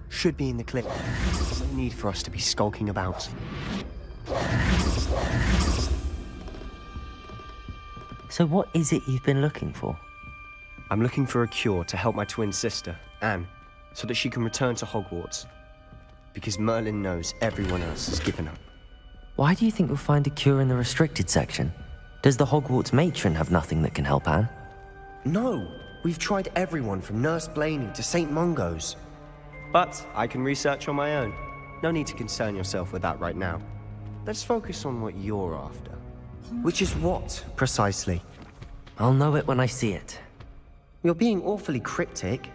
Should be in the clip. There's no need for us to be skulking about. So what is it you've been looking for? I'm looking for a cure to help my twin sister, Anne, so that she can return to Hogwarts. Because Merlin knows everyone else has given up. Why do you think you'll find a cure in the restricted section? Does the Hogwarts matron have nothing that can help Anne? No! We've tried everyone from Nurse Blaney to St. Mungo's. But I can research on my own. No need to concern yourself with that right now. Let's focus on what you're after. Which is what, precisely? I'll know it when I see it. You're being awfully cryptic.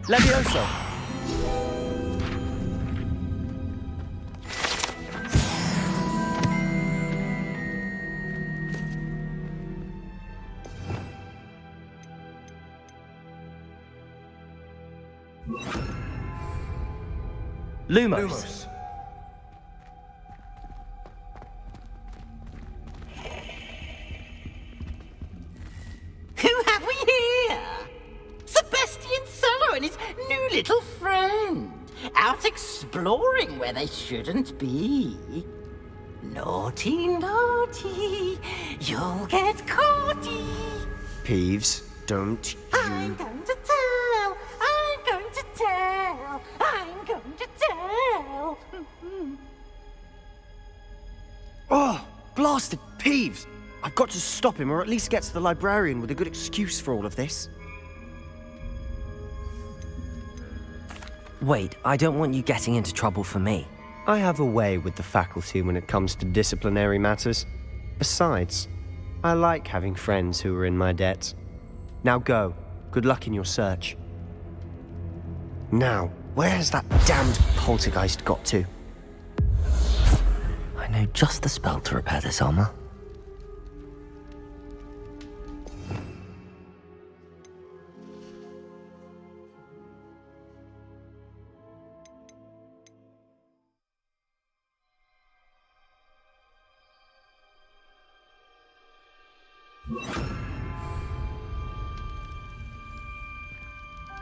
Levioso! Lumos. Who have we here? Sebastian Sallow and his new little friend. Out exploring where they shouldn't be. Naughty, naughty. You'll get caughty. Peeves, don't you... I'm going to tell. I'm going to tell. I'm going to tell. Oh, blasted Peeves! I've got to stop him, or at least get to the librarian with a good excuse for all of this. Wait, I don't want you getting into trouble for me. I have a way with the faculty when it comes to disciplinary matters. Besides, I like having friends who are in my debt. Now go. Good luck in your search. Now, where's that damned poltergeist got to? I know just the spell to repair this armor.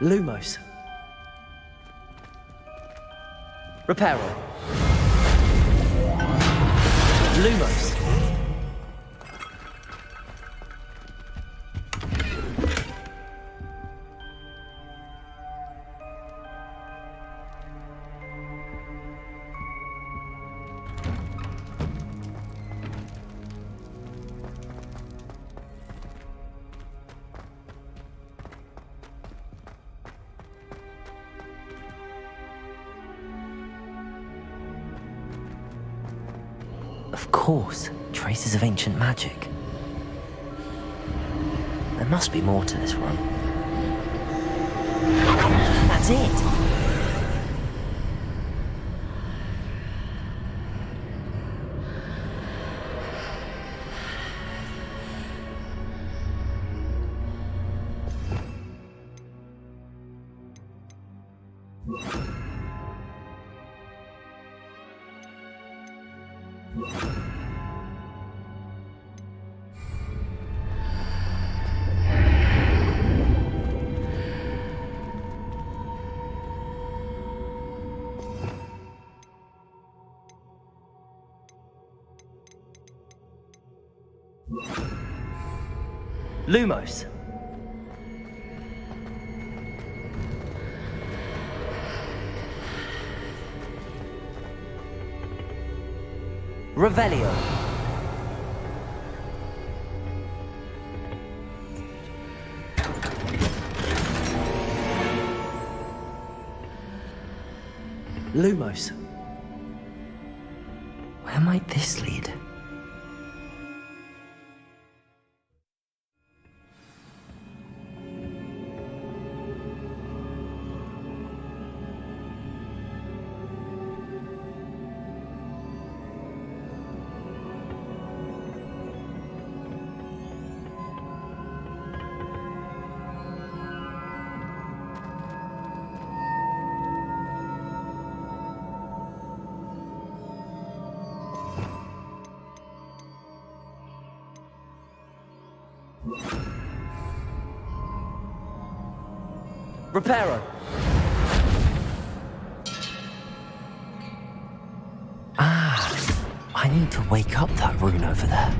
Lumos. Reparo. Lumos. Of course, traces of ancient magic. There must be more to this room. That's it! Lumos. Revelio. Lumos. Where might this lead? Reparo. I need to wake up that rune over there.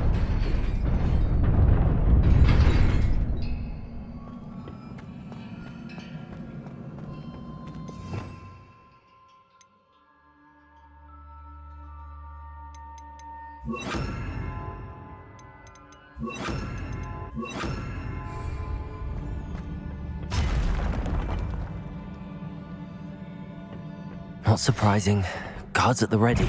Not surprising. Guards at the ready.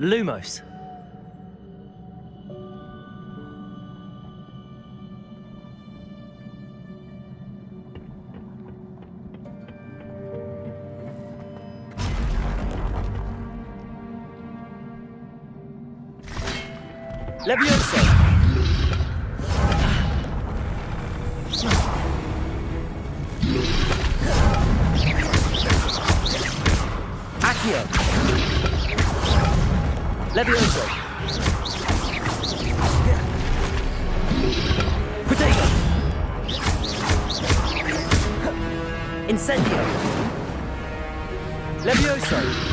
Lumos. Levioso. Accio. Levioso. Protego. Incendio. Levioso.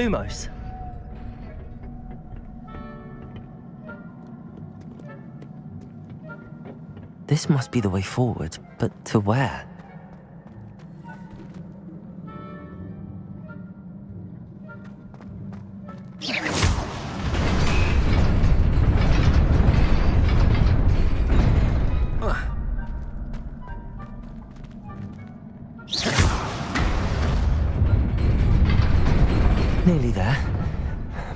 Lumos. This must be the way forward, but to where? Nearly there.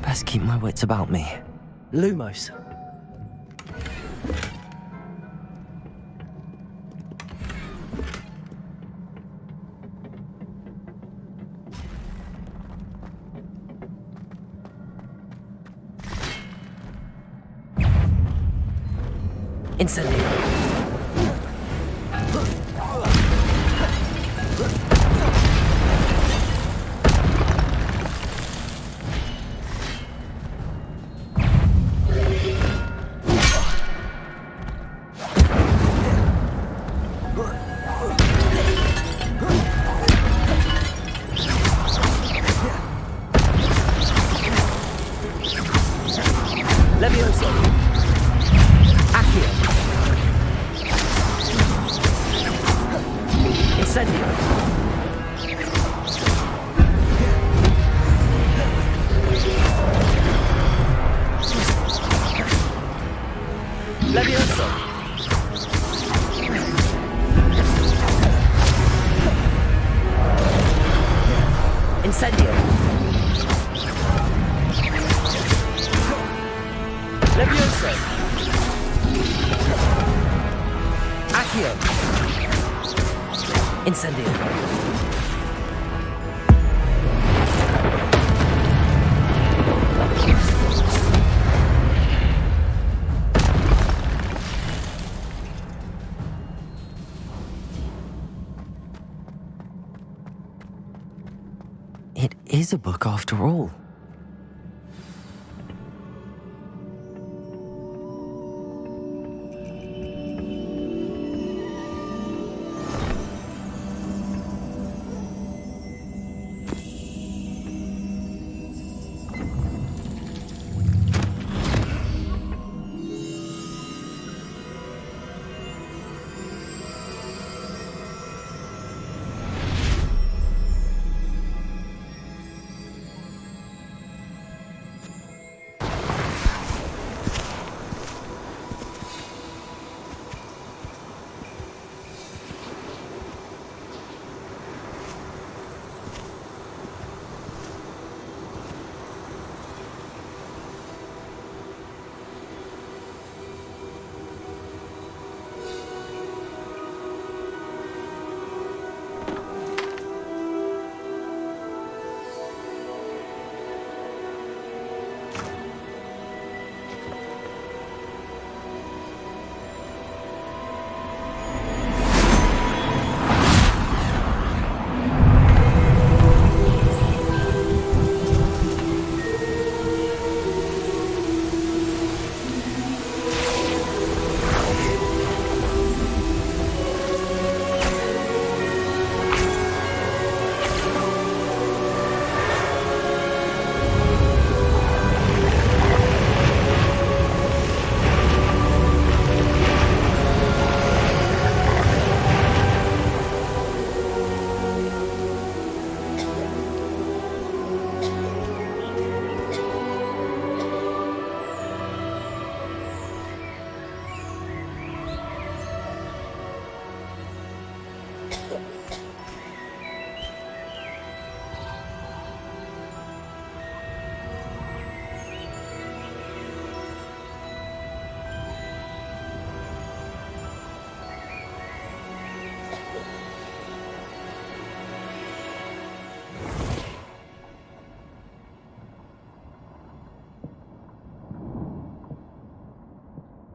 Best keep my wits about me. Lumos. Incendio. Levioso. Accio. Incendio. Levioso. Incendio. Levioso. Accio. Incendio. It is a book after all.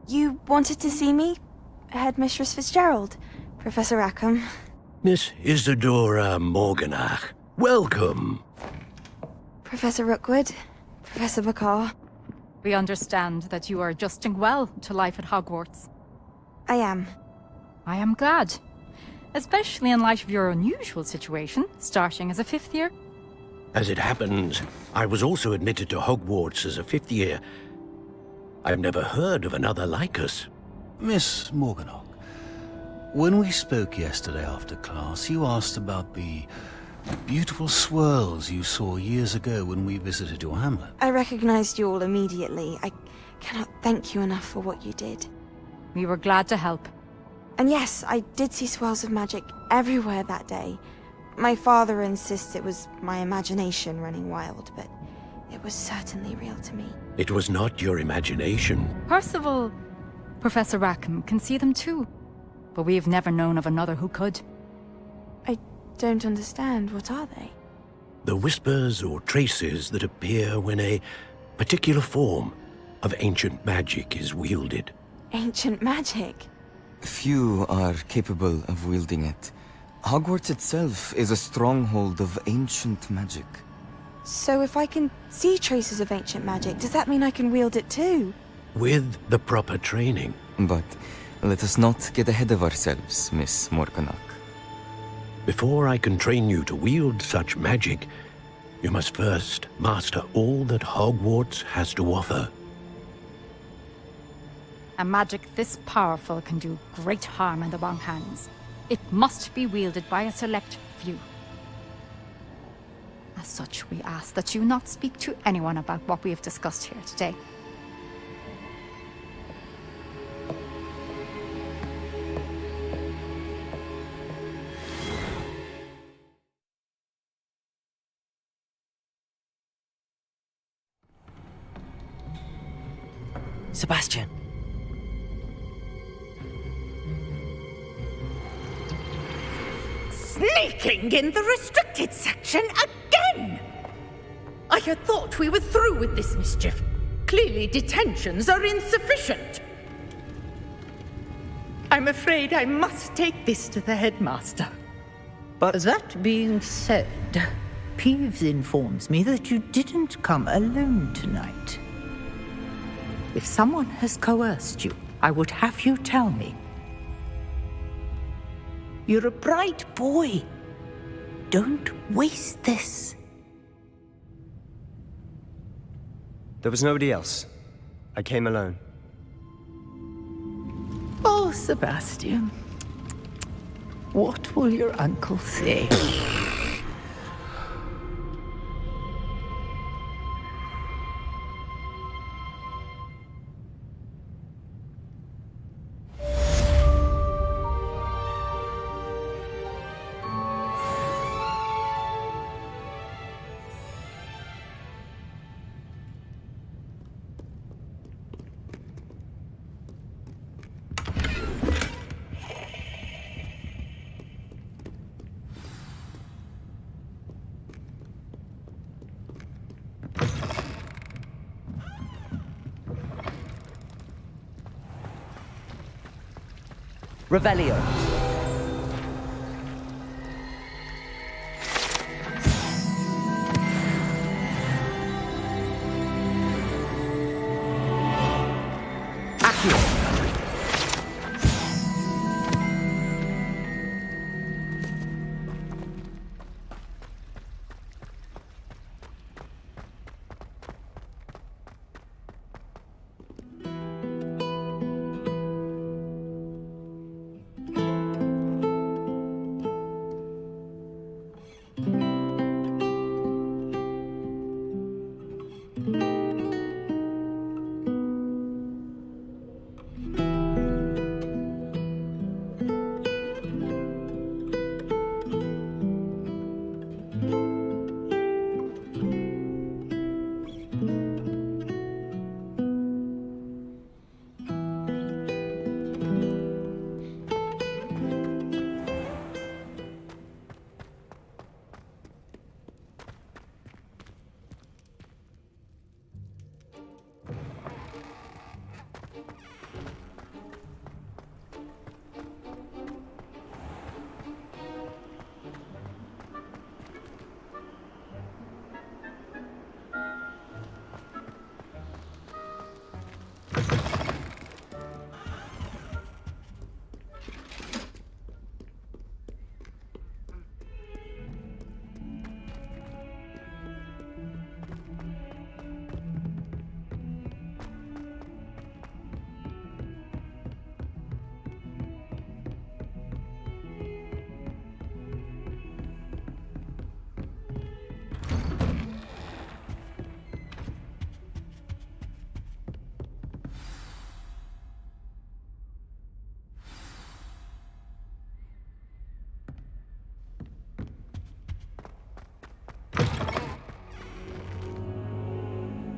You wanted to see me? Headmistress Fitzgerald, Professor Rackham. Miss Isadora Morganach, welcome. Professor Rookwood, Professor Bakar. We understand that you are adjusting well to life at Hogwarts. I am. I am glad. Especially in light of your unusual situation, starting as a 5th year. As it happens, I was also admitted to Hogwarts as a fifth year. I've never heard of another like us. Miss Morganach, when we spoke yesterday after class, you asked about the beautiful swirls you saw years ago when we visited your hamlet. I recognized you all immediately. I cannot thank you enough for what you did. We were glad to help. And yes, I did see swirls of magic everywhere that day. My father insists it was my imagination running wild, but it was certainly real to me. It was not your imagination. Percival, Professor Rackham can see them too. But we've never known of another who could. I don't understand. What are they? The whispers or traces that appear when a particular form of ancient magic is wielded. Ancient magic? Few are capable of wielding it. Hogwarts itself is a stronghold of ancient magic. So if I can see traces of ancient magic, does that mean I can wield it too? With the proper training. But let us not get ahead of ourselves, Miss Morganach. Before I can train you to wield such magic, you must first master all that Hogwarts has to offer. A magic this powerful can do great harm in the wrong hands. It must be wielded by a select few. As such, we ask that you not speak to anyone about what we have discussed here today. Sebastian. Sneaking in the restricted section again! I had thought we were through with this mischief. Clearly detentions are insufficient. I'm afraid I must take this to the headmaster. But that being said, Peeves informs me that you didn't come alone tonight. If someone has coerced you, I would have you tell me. You're a bright boy. Don't waste this. There was nobody else. I came alone. Oh, Sebastian. What will your uncle say? Revelio. Accio.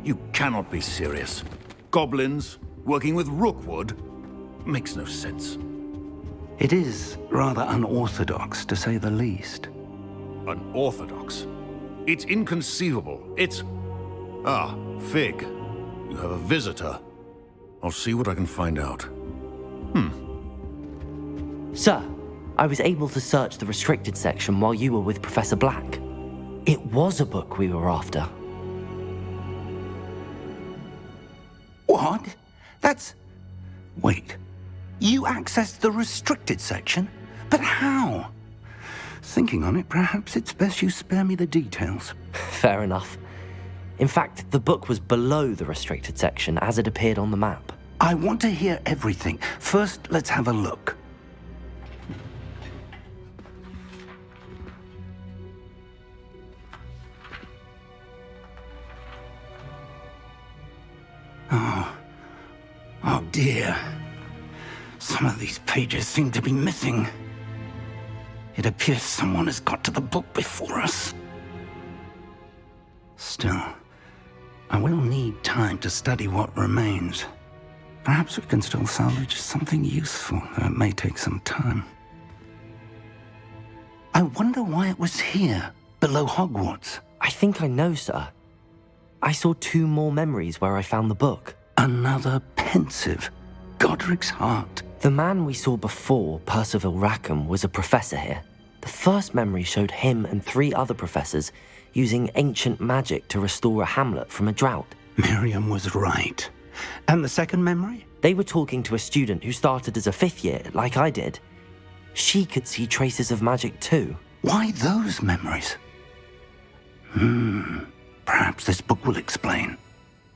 You cannot be serious. Goblins working with Rookwood? Makes no sense. It is rather unorthodox, to say the least. Unorthodox? It's inconceivable. It's... Ah, Fig. You have a visitor. I'll see what I can find out. Sir, I was able to search the restricted section while you were with Professor Black. It was a book we were after. What? That's... Wait. You accessed the restricted section? But how? Thinking on it, perhaps it's best you spare me the details. Fair enough. In fact, the book was below the restricted section as it appeared on the map. I want to hear everything. First, let's have a look. Oh dear. Some of these pages seem to be missing. It appears someone has got to the book before us. Still, I will need time to study what remains. Perhaps we can still salvage something useful, though it may take some time. I wonder why it was here, below Hogwarts. I think I know, sir. I saw 2 more memories where I found the book. Another pensive. Godric's heart. The man we saw before, Percival Rackham, was a professor here. The first memory showed him and 3 other professors using ancient magic to restore a hamlet from a drought. Miriam was right. And the second memory? They were talking to a student who started as a 5th year, like I did. She could see traces of magic too. Why those memories? Perhaps this book will explain.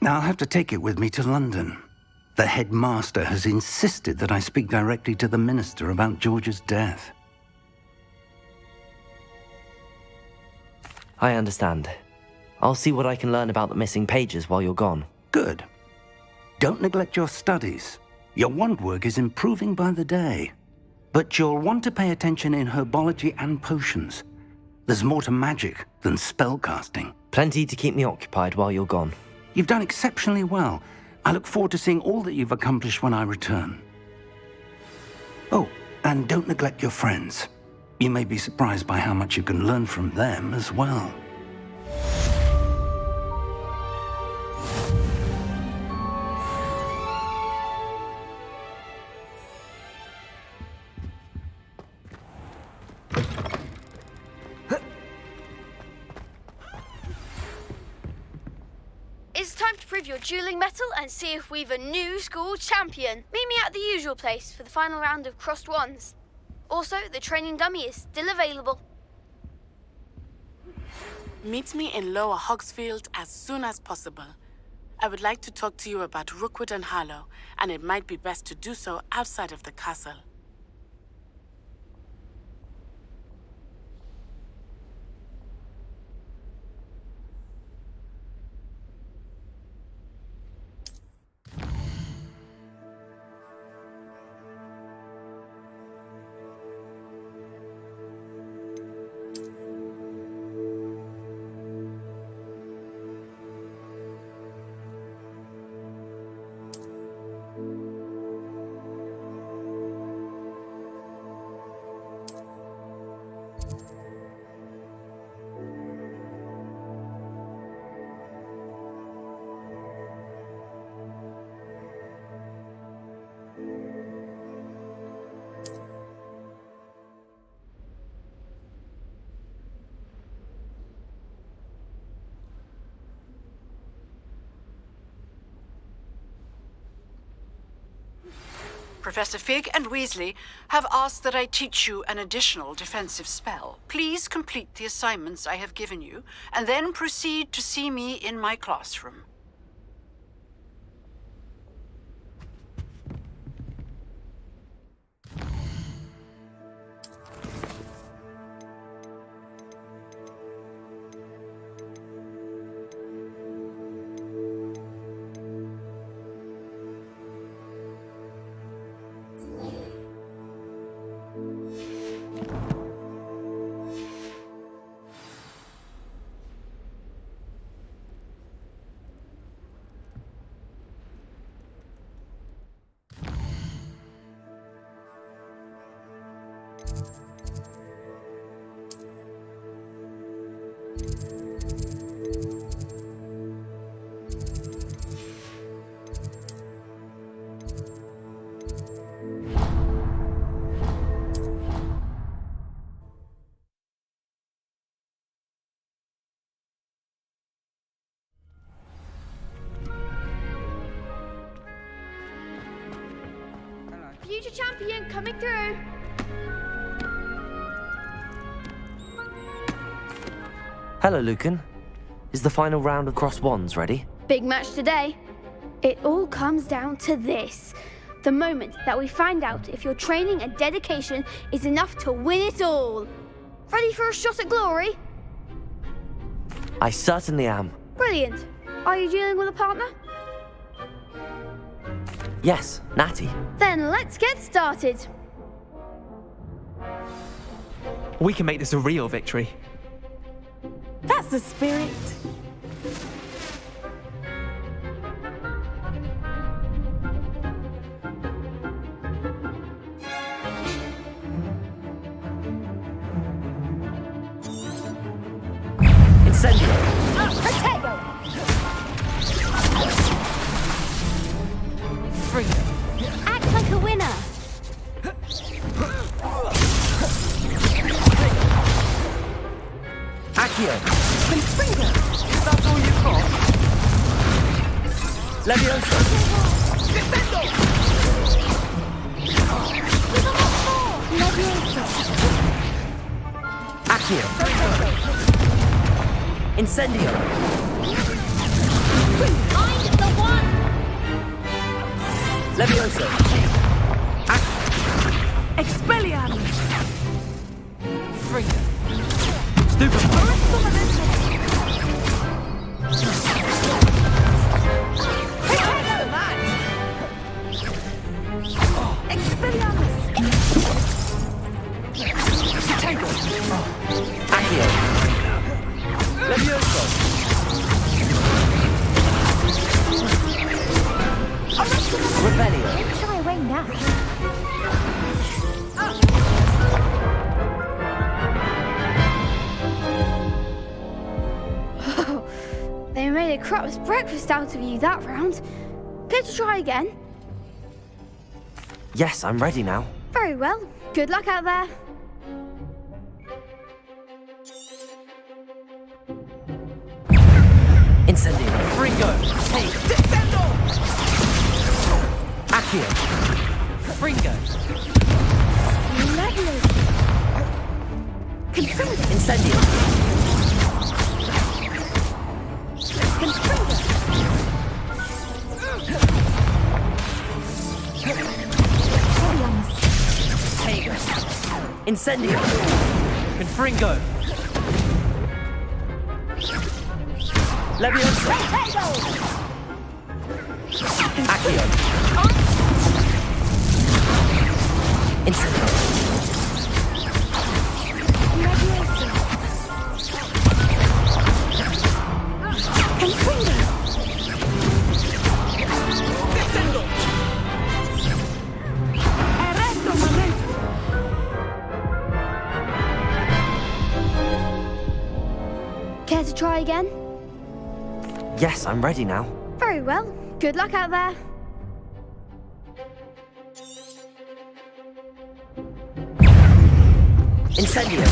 Now I'll have to take it with me to London. The headmaster has insisted that I speak directly to the minister about George's death. I understand. I'll see what I can learn about the missing pages while you're gone. Good. Don't neglect your studies. Your wand work is improving by the day. But you'll want to pay attention in herbology and potions. There's more to magic than spellcasting. Plenty to keep me occupied while you're gone. You've done exceptionally well. I look forward to seeing all that you've accomplished when I return. Oh, and don't neglect your friends. You may be surprised by how much you can learn from them as well. It's time to prove your dueling mettle and see if we've a new school champion. Meet me at the usual place for the final round of crossed wands. Also, the training dummy is still available. Meet me in Lower Hogsfield as soon as possible. I would like to talk to you about Rookwood and Harlow, and it might be best to do so outside of the castle. Professor Fig and Weasley have asked that I teach you an additional defensive spell. Please complete the assignments I have given you, and then proceed to see me in my classroom. future champion coming through. Hello, Lucan. Is the final round of Cross Wands ready? Big match today. It all comes down to this. The moment that we find out if your training and dedication is enough to win it all. Ready for a shot at glory? I certainly am. Brilliant. Are you dealing with a partner? Yes, Natty. Then let's get started. We can make this a real victory. That's the spirit. Incendio! Potato! Act like a winner. Accio! Confringo! Is that all you've got? Leviosa! Defendo! Accio! Incendio! I'm the one! Leviosa! Expelliarmus! Fringo! Stupefy! Expelliarmus! Tango! Accio! Leviosa! Revelio! Don't shy away now. They made a crap's breakfast out of you that round. Care to try again? Yes, I'm ready now. Very well. Good luck out there. Incendio! Fringo! Hey! Defendo! Accio! Fringo! Lovely. Confringo! Incendio! Confringo! Tego! Incendio! Confringo! Leviosa! Accio! Incendio! Confringo! Defendo! Arresto momento! Care to try again? Yes, I'm ready now. Very well. Good luck out there. Incendio!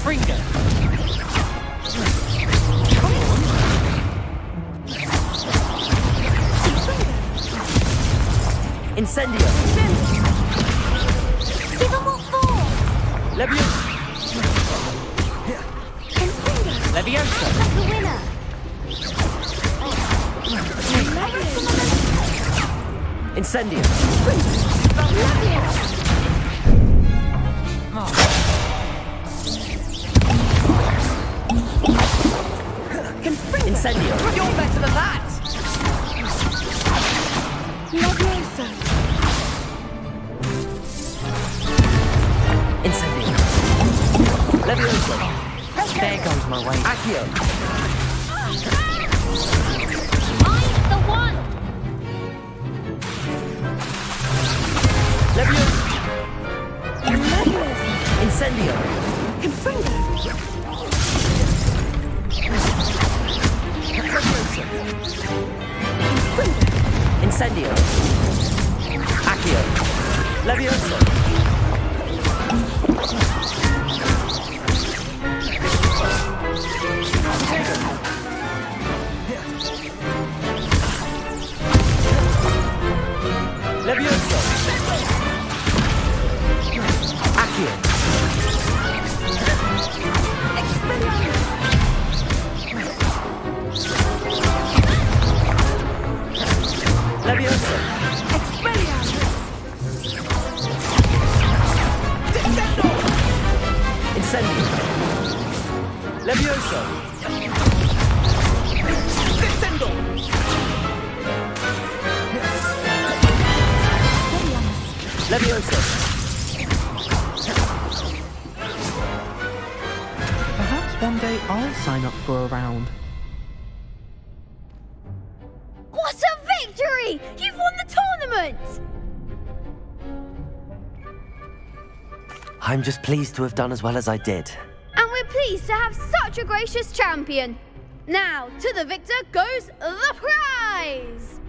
Fringo! Incendio! Leviosa! Leviosa! Like a winner. Incendio! Incendio! You're better than that! Leviosa! Incendio! Leviosa! There goes my way. Accio! I'm the one! Leviosa! Incendio! Confringo! Incendio! Accio! Leviosa! Leviosa! Perhaps one day I'll sign up for a round. What a victory! You've won the tournament! I'm just pleased to have done as well as I did. And we're pleased to have such a gracious champion. Now, to the victor goes the prize!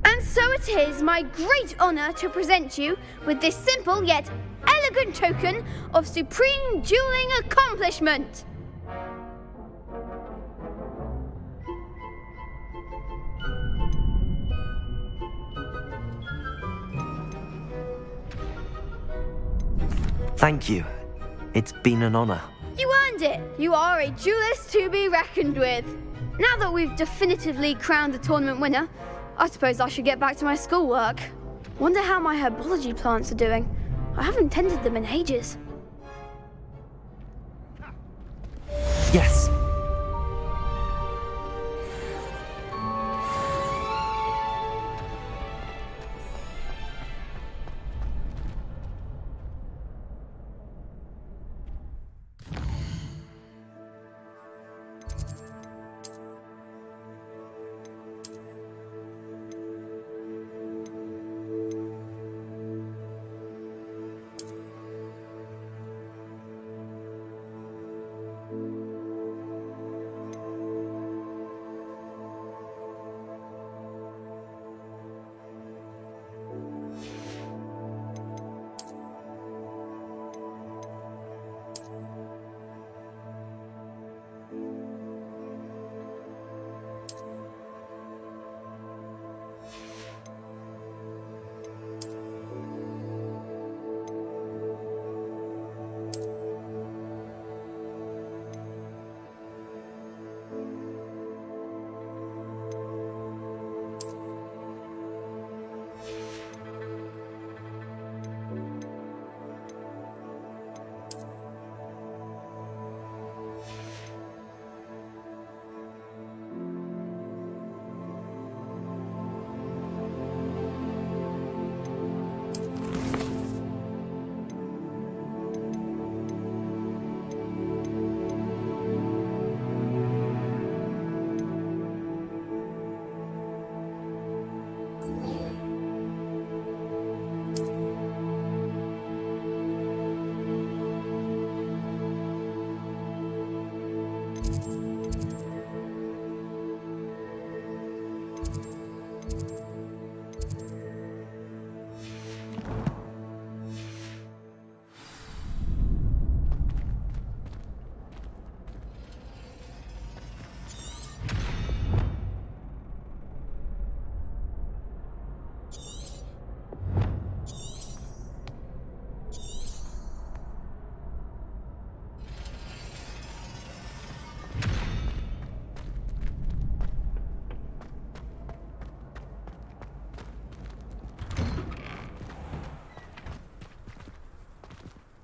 And so it is my great honour to present you with this simple yet elegant token of supreme dueling accomplishment. Thank you. It's been an honour. You earned it. You are a duelist to be reckoned with. Now that we've definitively crowned the tournament winner, I suppose I should get back to my schoolwork. Wonder how my herbology plants are doing. I haven't tended them in ages. Yes.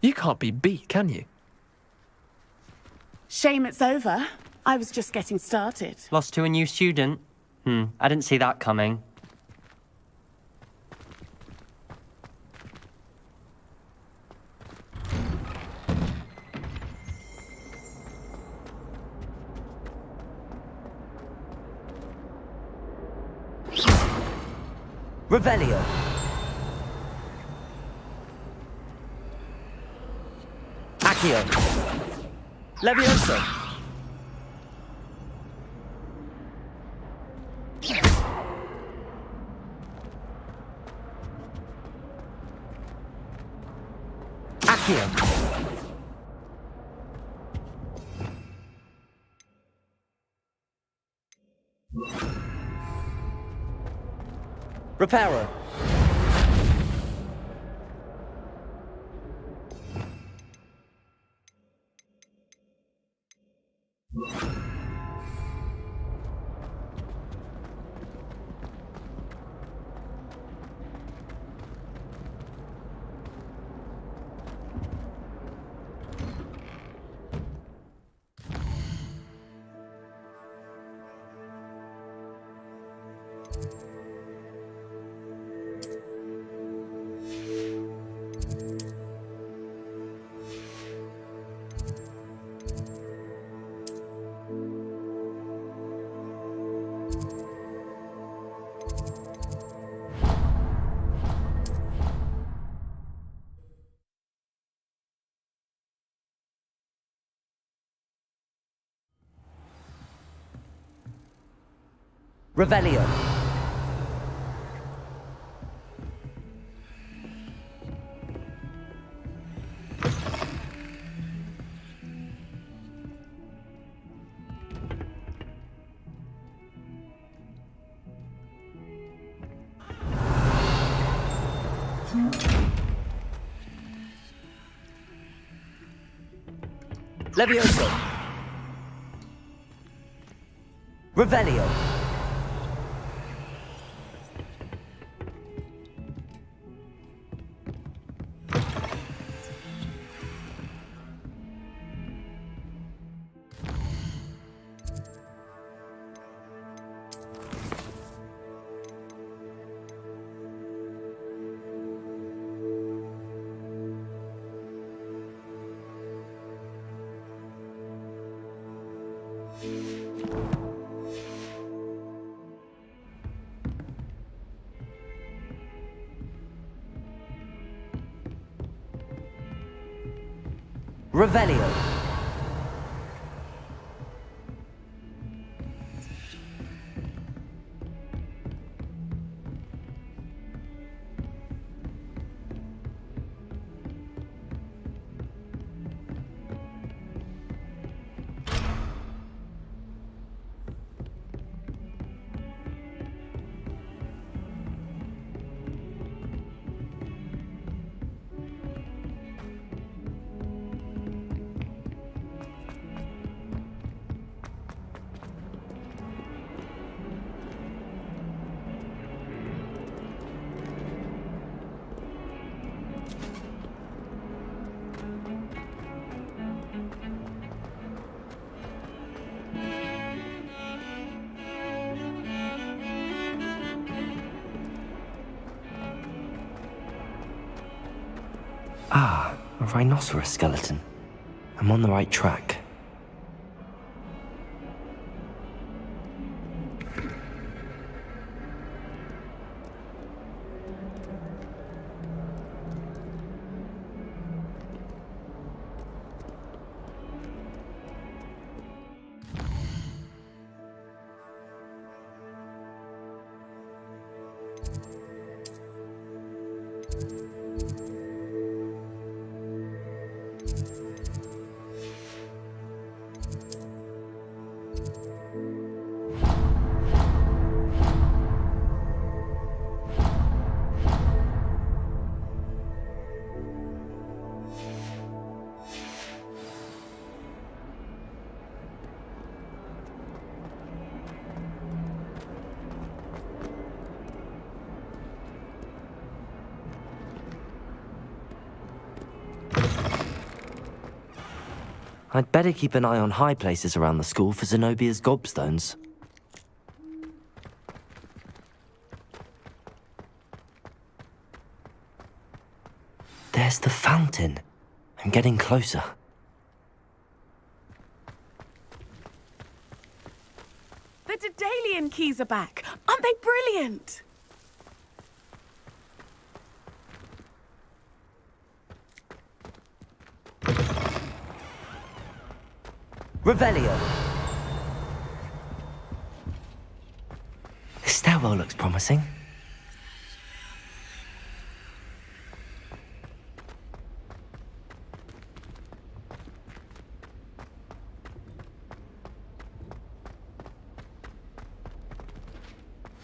You can't be beat, can you? Shame it's over. I was just getting started. Lost to a new student? I didn't see that coming. Revelio. Accio. Leviosa. Accio. Reparo. Revelio. Levioso. Revelio. Revelio. Ah, a rhinoceros skeleton. I'm on the right track. I'd better keep an eye on high places around the school for Zenobia's gobstones. There's the fountain. I'm getting closer. The Daedalian keys are back. Aren't they brilliant? Revelio. This stairwell looks promising.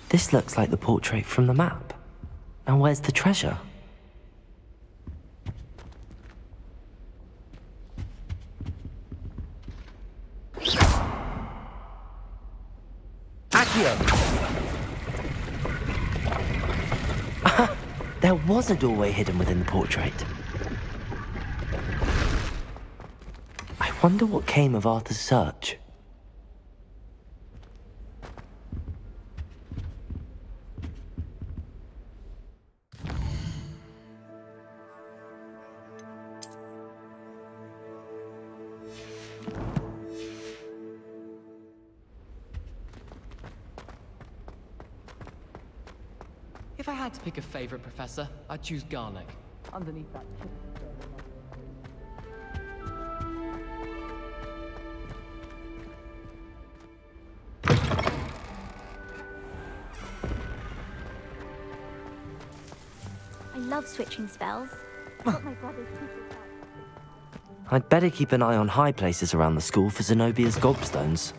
This looks like the portrait from the map. Now where's the treasure? There was a doorway hidden within the portrait. I wonder what came of Arthur's search. If I had to pick a favorite professor, I'd choose Garlic. Underneath that love switching spells. But my brother's teachers out. I'd better keep an eye on high places around the school for Zenobia's gobstones.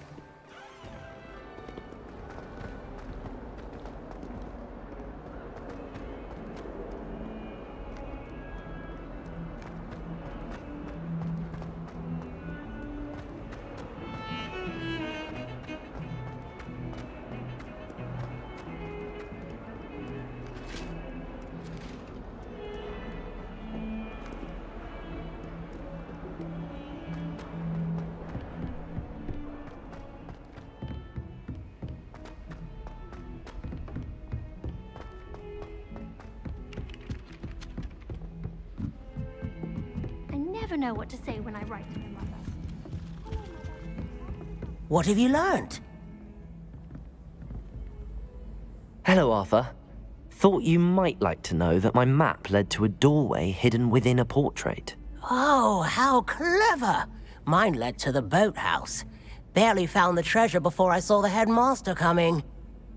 I never know what to say when I write to my mother. What have you learned? Hello, Arthur. Thought you might like to know that my map led to a doorway hidden within a portrait. Oh, how clever! Mine led to the boathouse. Barely found the treasure before I saw the headmaster coming.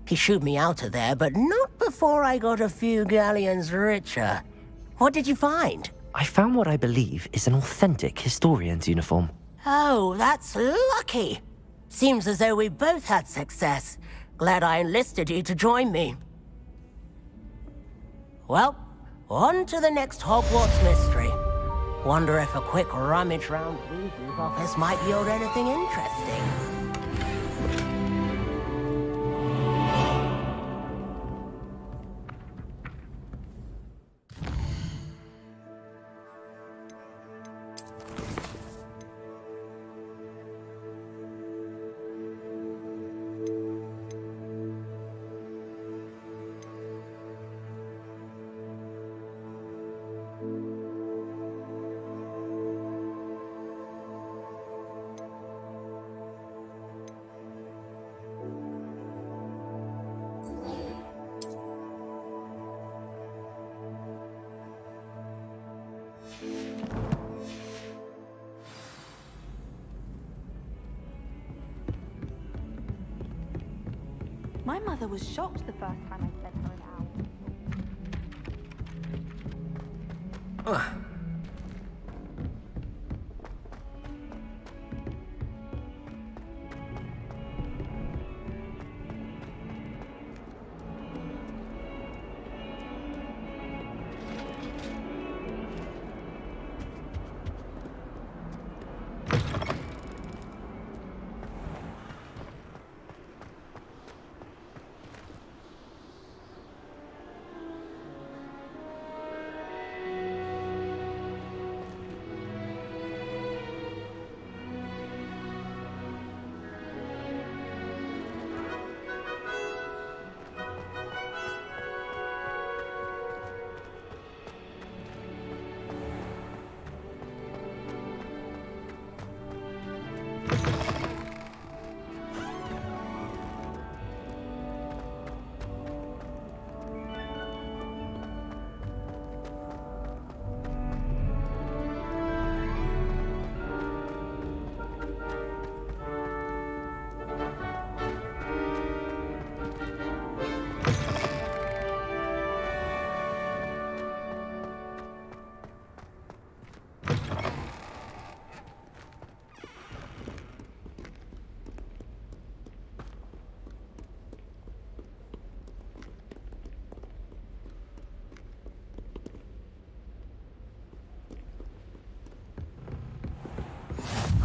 He shooed me out of there, but not before I got a few galleons richer. What did you find? I found what I believe is an authentic historian's uniform. Oh, that's lucky. Seems as though we both had success. Glad I enlisted you to join me. Well, on to the next Hogwarts mystery. Wonder if a quick rummage round Weasley's office might yield anything interesting. My mother was shocked the first time I sent her an owl.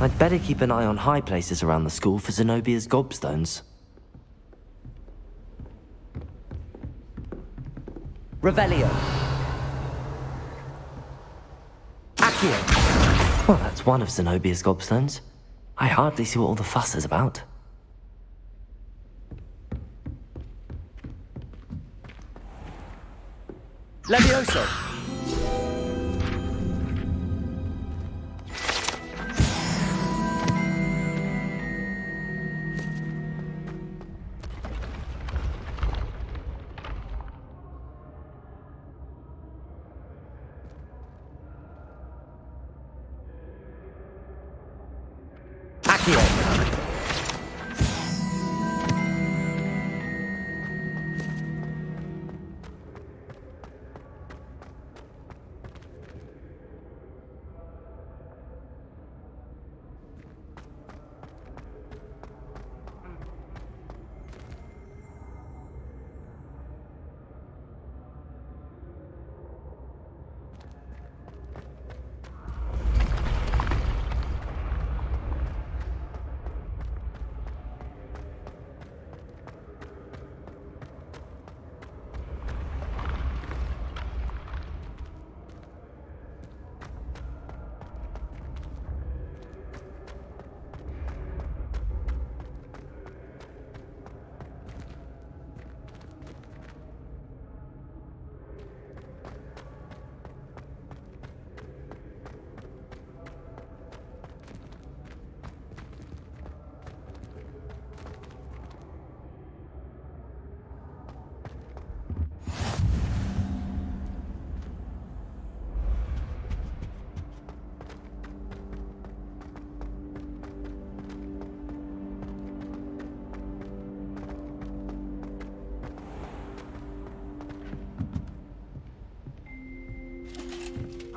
I'd better keep an eye on high places around the school for Zenobia's gobstones. Revelio. Accio. Well, that's one of Zenobia's gobstones. I hardly see what all the fuss is about. Levioso.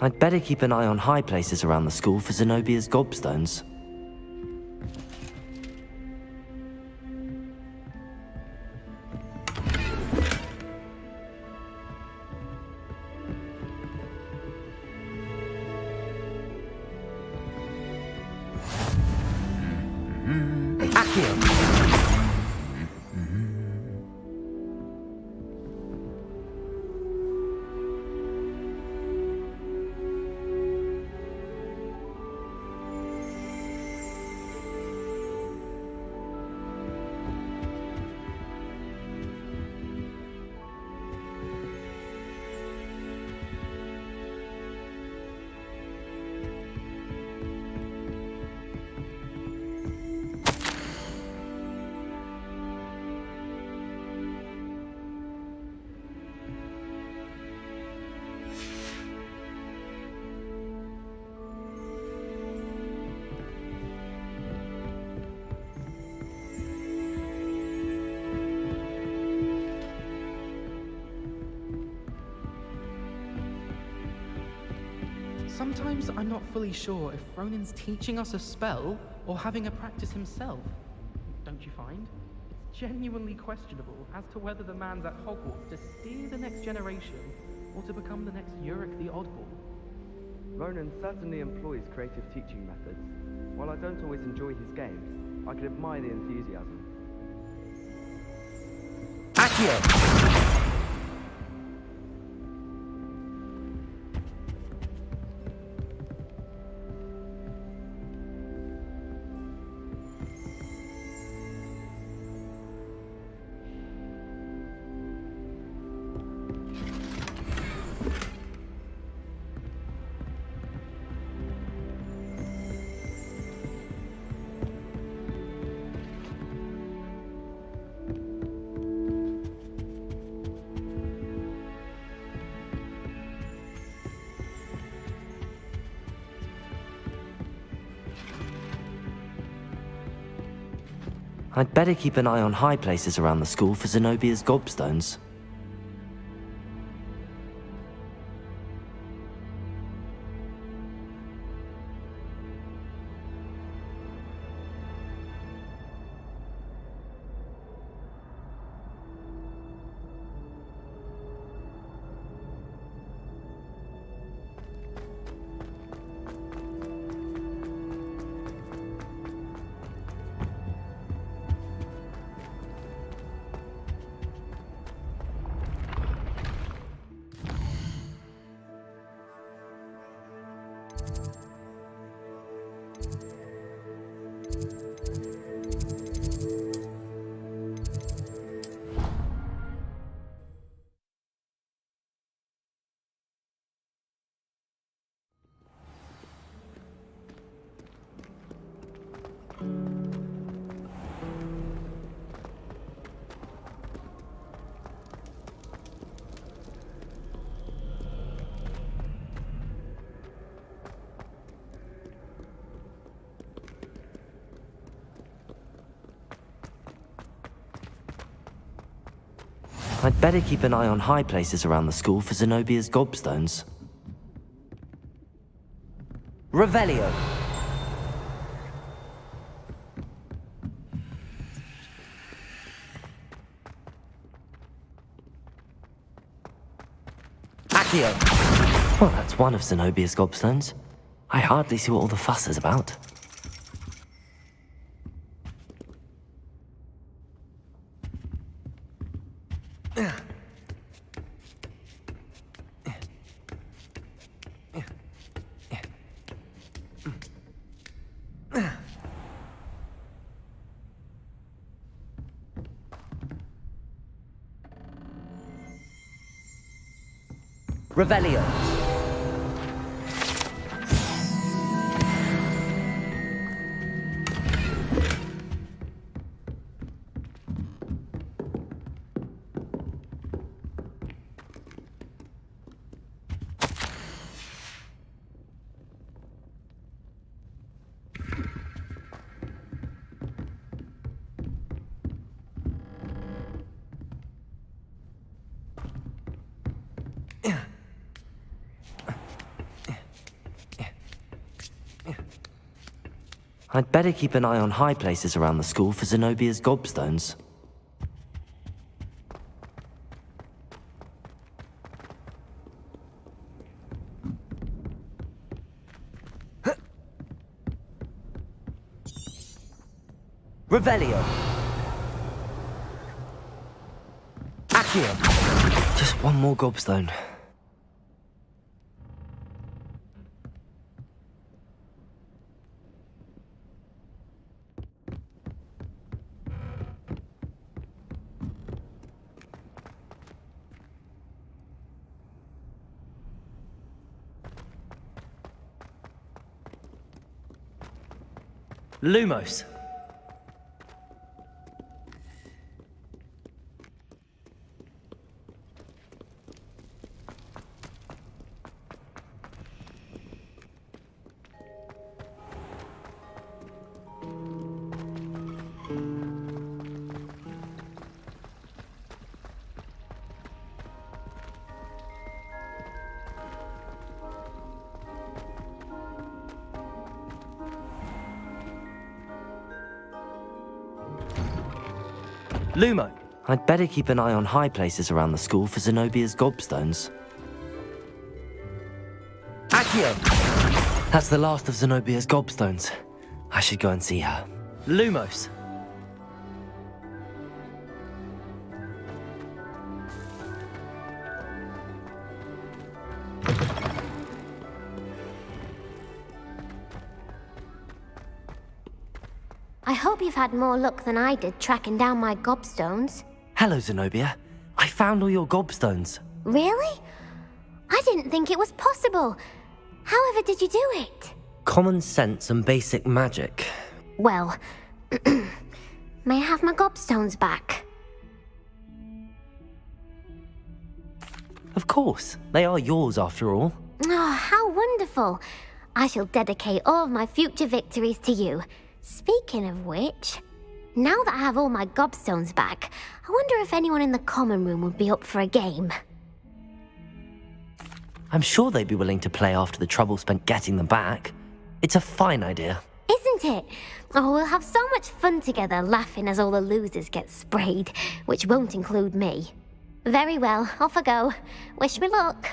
I'd better keep an eye on high places around the school for Zenobia's gobstones. Sometimes I'm not fully sure if Ronin's teaching us a spell or having a practice himself. Don't you find? It's genuinely questionable as to whether the man's at Hogwarts to steer the next generation or to become the next Yurik the Oddball. Ronan certainly employs creative teaching methods. While I don't always enjoy his games, I can admire the enthusiasm. Accio! I'd better keep an eye on high places around the school for Zenobia's gobstones. I'd better keep an eye on high places around the school for Zenobia's gobstones. Revelio! Accio! Well, that's one of Zenobia's gobstones. I hardly see what all the fuss is about. Revelio! I'd better keep an eye on high places around the school for Zenobia's gobstones. Revelio. Accio. Just one more gobstone. Lumos. Lumo. I'd better keep an eye on high places around the school for Zenobia's gobstones. Accio. That's the last of Zenobia's gobstones. I should go and see her. Lumos. I hope you've had more luck than I did tracking down my gobstones. Hello, Zenobia. I found all your gobstones. Really? I didn't think it was possible. However did you do it? Common sense and basic magic. Well, may I have my gobstones back? Of course. They are yours after all. Oh, how wonderful. I shall dedicate all of my future victories to you. Speaking of which, now that I have all my gobstones back, I wonder if anyone in the common room would be up for a game. I'm sure they'd be willing to play after the trouble spent getting them back. It's a fine idea. Isn't it? Oh, we'll have so much fun together laughing as all the losers get sprayed, which won't include me. Very well, off I go. Wish me luck.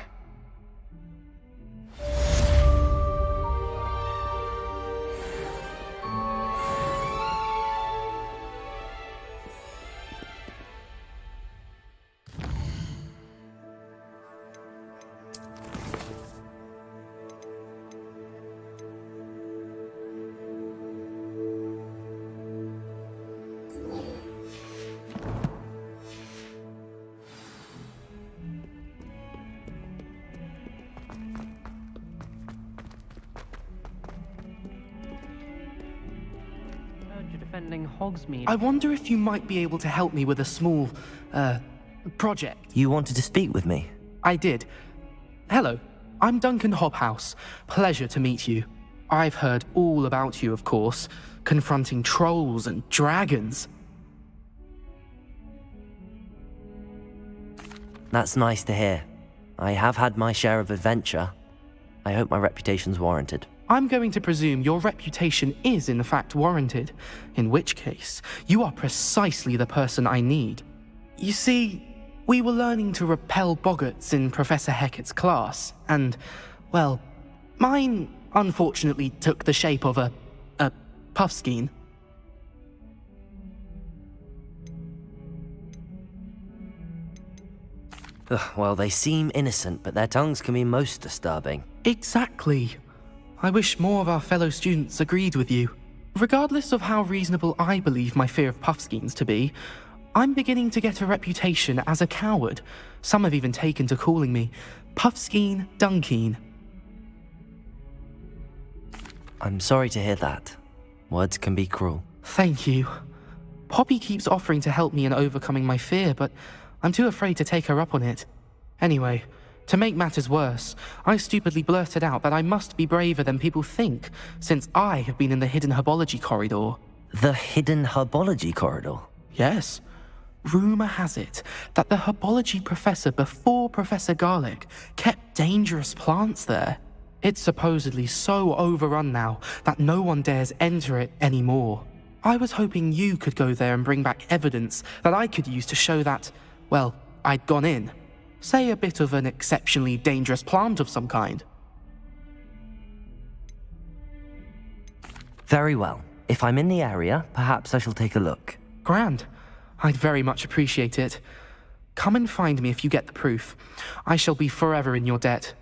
Defending Hogsmeade. I wonder if you might be able to help me with a small, project. You wanted to speak with me? I did. Hello, I'm Duncan Hobhouse. Pleasure to meet you. I've heard all about you, of course, confronting trolls and dragons. That's nice to hear. I have had my share of adventure. I hope my reputation's warranted. I'm going to presume your reputation is in fact warranted, in which case, you are precisely the person I need. You see, we were learning to repel boggarts in Professor Hecat's class, and, well, mine unfortunately took the shape of a puffskein. Well, they seem innocent, but their tongues can be most disturbing. Exactly. I wish more of our fellow students agreed with you. Regardless of how reasonable I believe my fear of puffskeins to be, I'm beginning to get a reputation as a coward. Some have even taken to calling me Puffskeen Dunkeen. I'm sorry to hear that. Words can be cruel. Thank you. Poppy keeps offering to help me in overcoming my fear, but I'm too afraid to take her up on it. Anyway, to make matters worse, I stupidly blurted out that I must be braver than people think, since I have been in the hidden herbology corridor. The hidden herbology corridor? Yes. Rumour has it that the herbology professor before Professor Garlick kept dangerous plants there. It's supposedly so overrun now that no one dares enter it anymore. I was hoping you could go there and bring back evidence that I could use to show that, well, I'd gone in. Say a bit of an exceptionally dangerous plant of some kind. Very well. If I'm in the area, perhaps I shall take a look. Grand. I'd very much appreciate it. Come and find me if you get the proof. I shall be forever in your debt.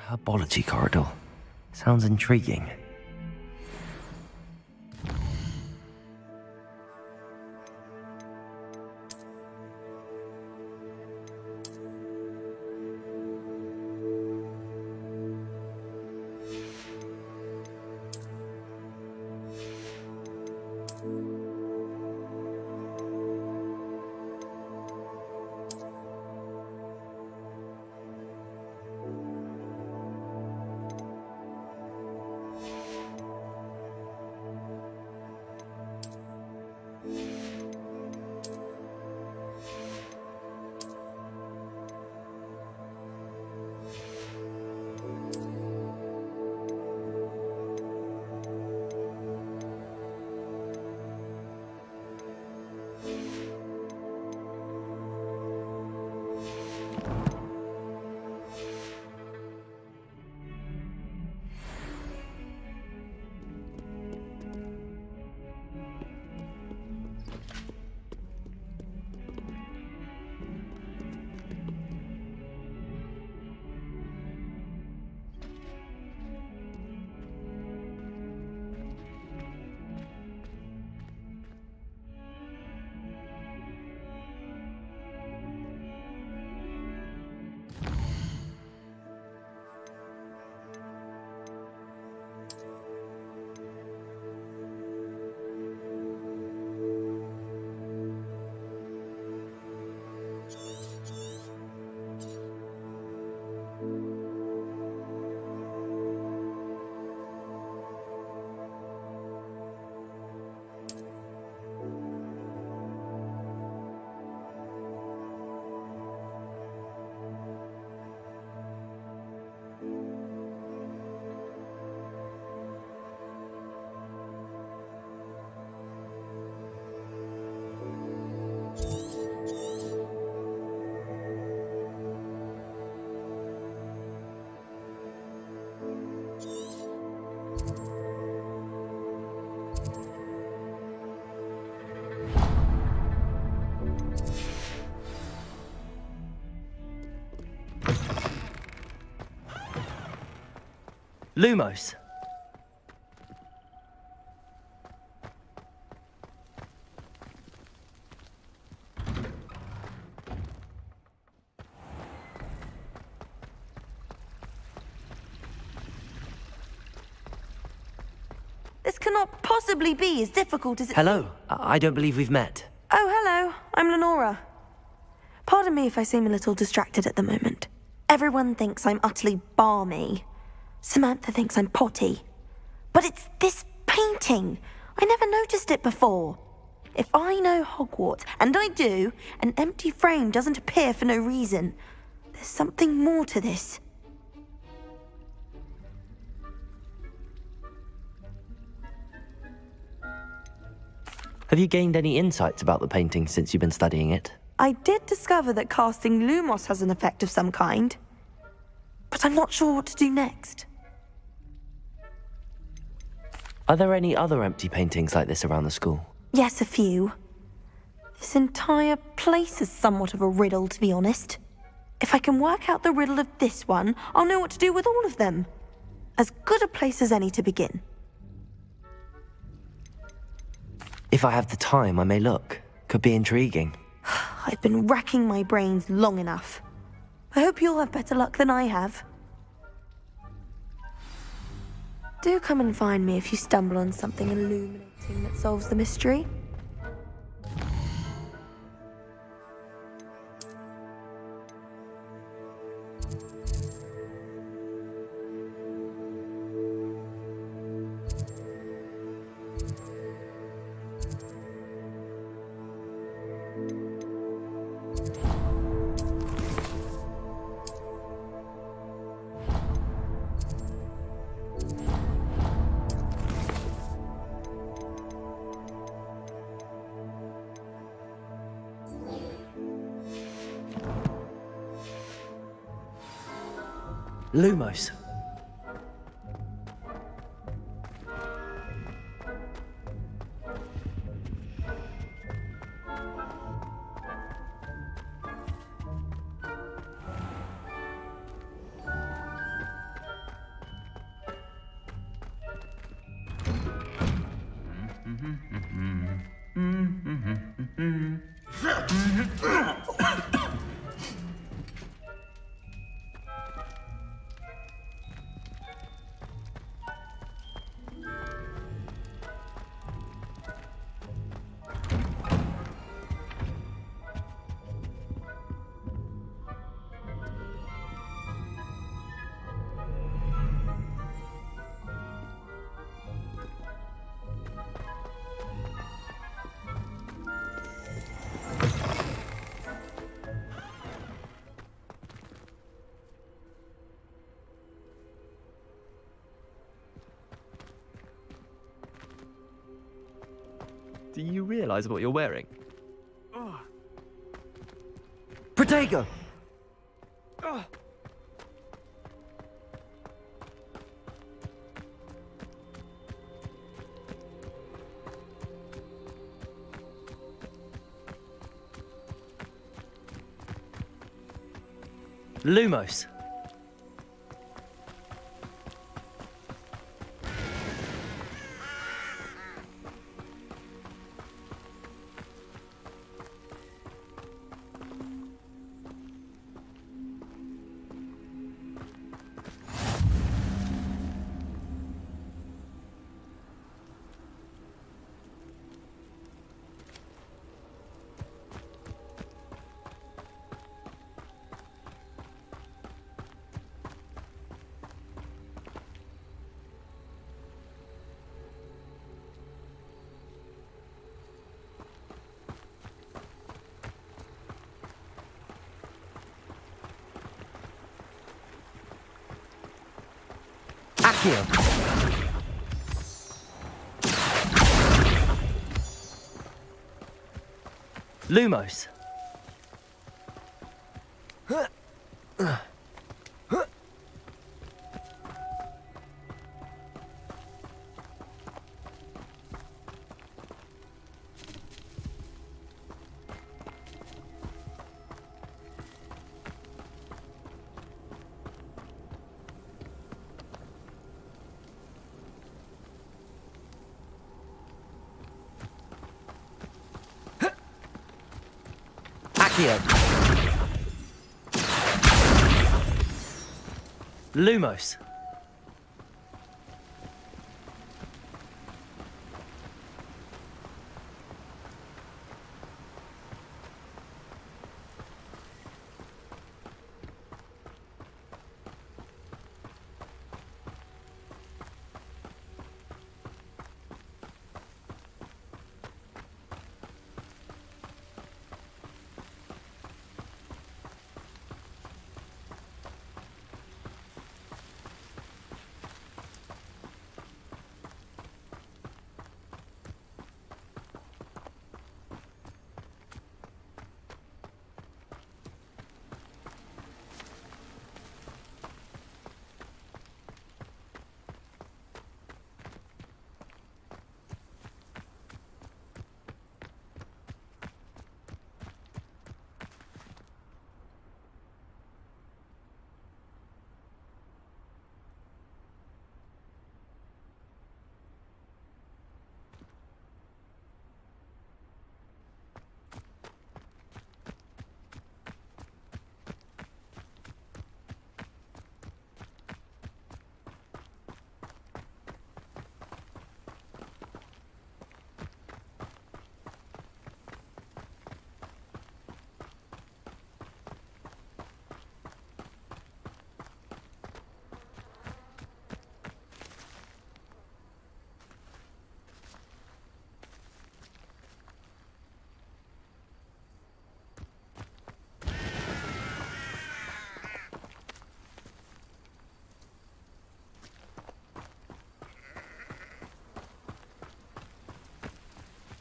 Herbology corridor. Sounds intriguing. Lumos. This cannot possibly be as difficult as it... Hello. I don't believe we've met. Oh, hello. I'm Lenora. Pardon me if I seem a little distracted at the moment. Everyone thinks I'm utterly balmy. Samantha thinks I'm potty. But it's this painting. I never noticed it before. If I know Hogwarts, and I do, an empty frame doesn't appear for no reason. There's something more to this. Have you gained any insights about the painting since you've been studying it? I did discover that casting Lumos has an effect of some kind. But I'm not sure what to do next. Are there any other empty paintings like this around the school? Yes, a few. This entire place is somewhat of a riddle, to be honest. If I can work out the riddle of this one, I'll know what to do with all of them. As good a place as any to begin. If I have the time, I may look. Could be intriguing. I've been racking my brains long enough. I hope you'll have better luck than I have. Do come and find me if you stumble on something illuminating that solves the mystery. Lumos. Do you realize what you're wearing? Protego! Lumos. Accio. Lumos. Accio. Lumos.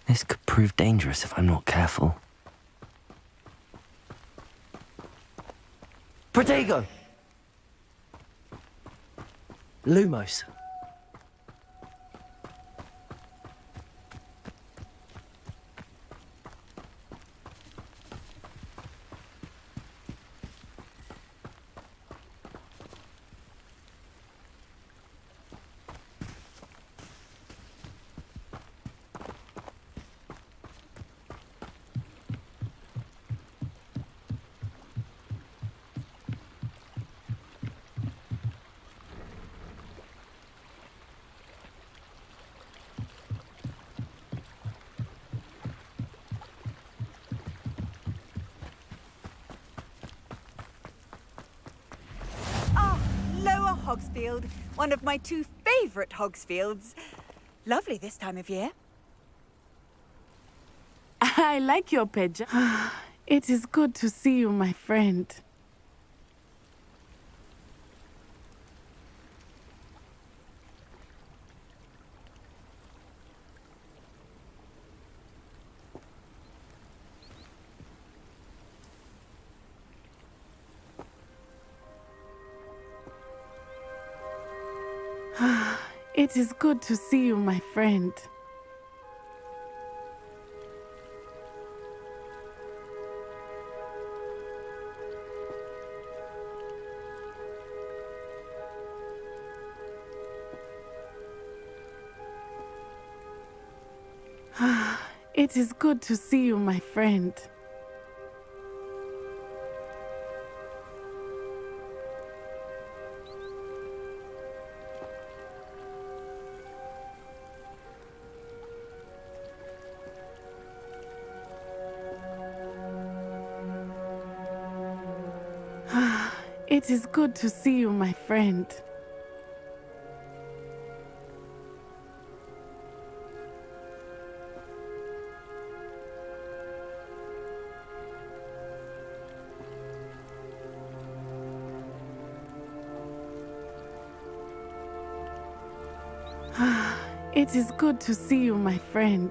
This could prove dangerous if I'm not careful. Protego! Lumos. Hogsfield, one of my two favourite Hogsfields. Lovely this time of year. I like your page. It is good to see you, my friend. It is good to see you, my friend. It is good to see you, my friend. It is good to see you, my friend. It is good to see you, my friend.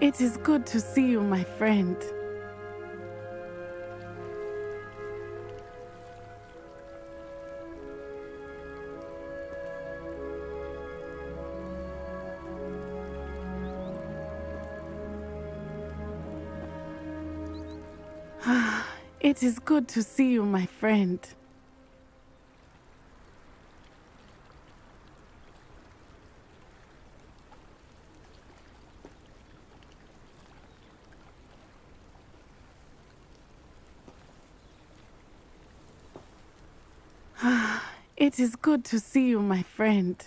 It is good to see you, my friend. It It is good to see you, my friend. It is good to see you, my friend.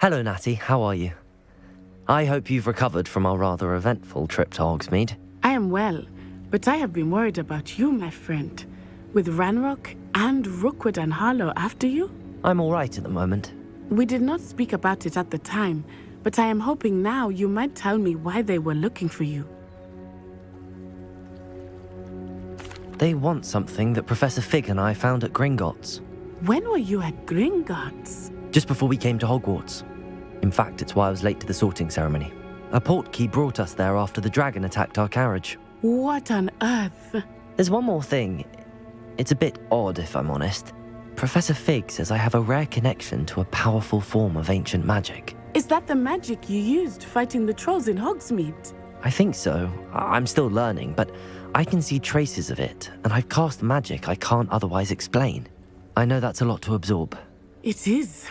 Hello, Natty. How are you? I hope you've recovered from our rather eventful trip to Hogsmeade. I am well, but I have been worried about you, my friend. With Ranrock and Rookwood and Harlow after you? I'm all right at the moment. We did not speak about it at the time, but I am hoping now you might tell me why they were looking for you. They want something that Professor Fig and I found at Gringotts. When were you at Gringotts? Just before we came to Hogwarts. In fact, it's why I was late to the sorting ceremony. A portkey brought us there after the dragon attacked our carriage. What on earth? There's one more thing. It's a bit odd, if I'm honest. Professor Fig says I have a rare connection to a powerful form of ancient magic. Is that the magic you used fighting the trolls in Hogsmeade? I think so. I'm still learning, but I can see traces of it, and I've cast magic I can't otherwise explain. I know that's a lot to absorb. It is.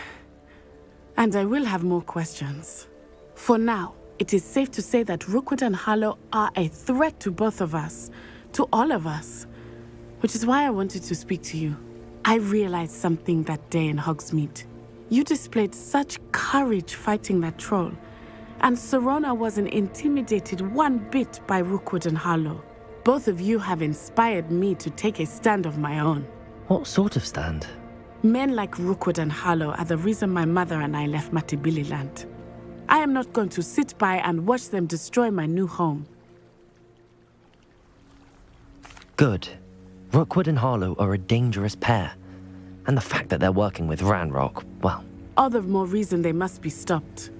And I will have more questions. For now, it is safe to say that Rookwood and Harlow are a threat to both of us, to all of us. Which is why I wanted to speak to you. I realized something that day in Hogsmeade. You displayed such courage fighting that troll, and Serona wasn't intimidated one bit by Rookwood and Harlow. Both of you have inspired me to take a stand of my own. What sort of stand? Men like Rookwood and Harlow are the reason my mother and I left Matibililand. I am not going to sit by and watch them destroy my new home. Good. Rookwood and Harlow are a dangerous pair. And the fact that they're working with Ranrock, well... All the more reason they must be stopped.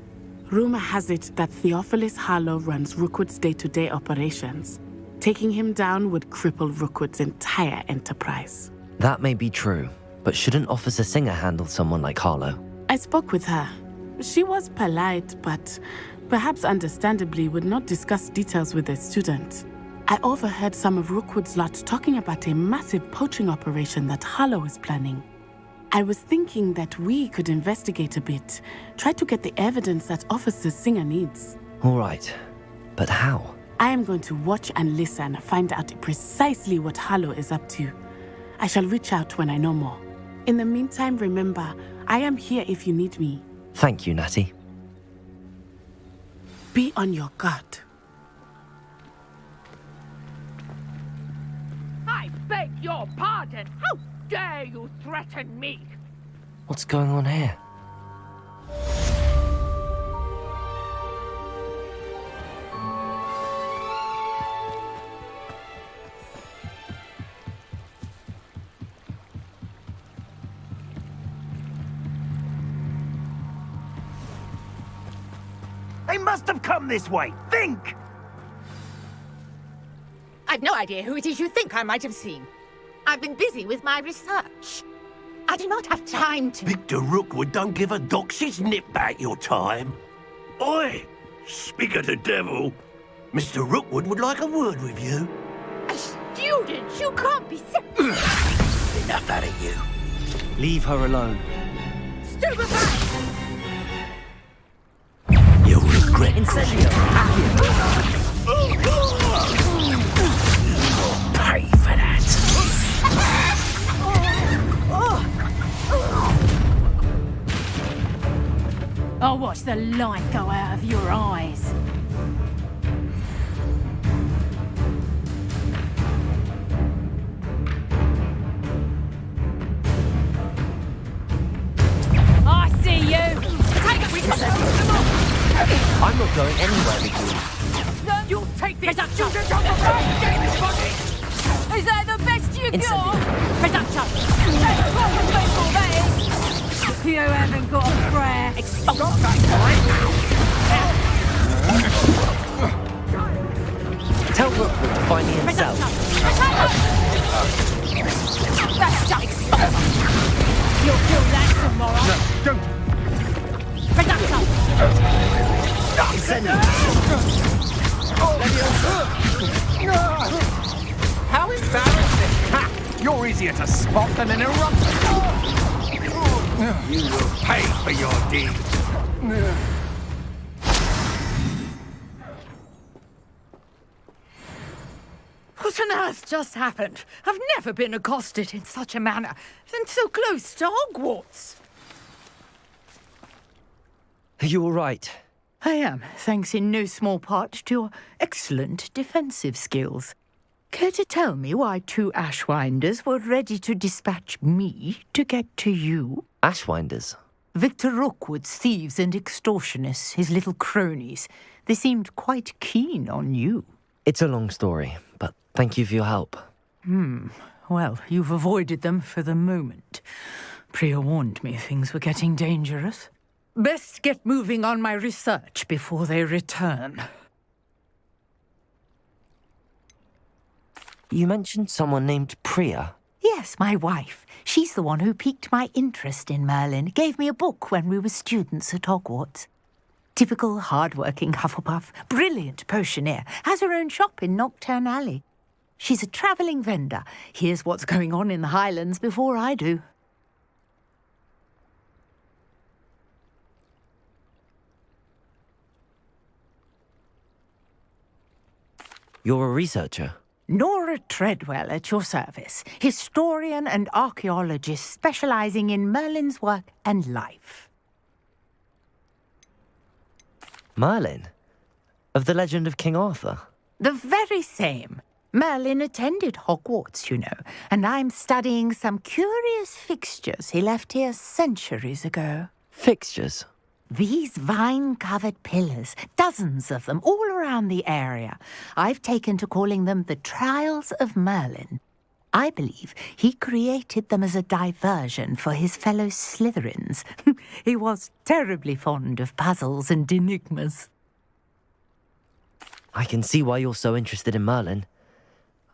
Rumor has it that Theophilus Harlow runs Rookwood's day-to-day operations. Taking him down would cripple Rookwood's entire enterprise. That may be true, but shouldn't Officer Singer handle someone like Harlow? I spoke with her. She was polite, but perhaps understandably would not discuss details with a student. I overheard some of Rookwood's lot talking about a massive poaching operation that Harlow is planning. I was thinking that we could investigate a bit, try to get the evidence that Officer Singer needs. All right, but how? I am going to watch and listen, find out precisely what Harlow is up to. I shall reach out when I know more. In the meantime, remember, I am here if you need me. Thank you, Natty. Be on your guard. I beg your pardon. How dare you threaten me? What's going on here? They must have come this way. Think! I've no idea who it is you think I might have seen. I've been busy with my research. I do not have time to... Victor Rookwood don't give a doxy's nip back your time. Oi! Speak of the devil. Mr. Rookwood would like a word with you. A student? You can't be sick. Enough out of you. Leave her alone. Stupefy! You'll regret Incendio! Pay for that. I'll watch the light go out of your eyes. I see you! Take it! We I'm not going anywhere with you. You'll take this student off the road! Get this body! Is that the best you got? Reduction! That's what we're for, that is! You haven't got a prayer. Expose Tell Rookwood to find me himself. How embarrassing! Ha! You're easier to spot than an eruption. You will pay for your deeds. What on earth just happened? I've never been accosted in such a manner, and so close to Hogwarts. Are you all right? I am, thanks in no small part to your excellent defensive skills. Care to tell me why 2 Ashwinders were ready to dispatch me to get to you? Ashwinders? Victor Rookwood's thieves and extortionists, his little cronies. They seemed quite keen on you. It's a long story, but thank you for your help. Well, you've avoided them for the moment. Priya warned me things were getting dangerous. Best get moving on my research before they return. You mentioned someone named Priya. Yes, my wife. She's the one who piqued my interest in Merlin. Gave me a book when we were students at Hogwarts. Typical hard-working Hufflepuff, brilliant potioneer, has her own shop in Knockturn Alley. She's a travelling vendor. Hears what's going on in the Highlands before I do. You're a researcher? Nora Treadwell at your service, historian and archaeologist specialising in Merlin's work and life. Merlin? Of the legend of King Arthur? The very same. Merlin attended Hogwarts, you know, and I'm studying some curious fixtures he left here centuries ago. Fixtures? These vine-covered pillars, dozens of them, all around the area. I've taken to calling them the Trials of Merlin. I believe he created them as a diversion for his fellow Slytherins. He was terribly fond of puzzles and enigmas. I can see why you're so interested in Merlin.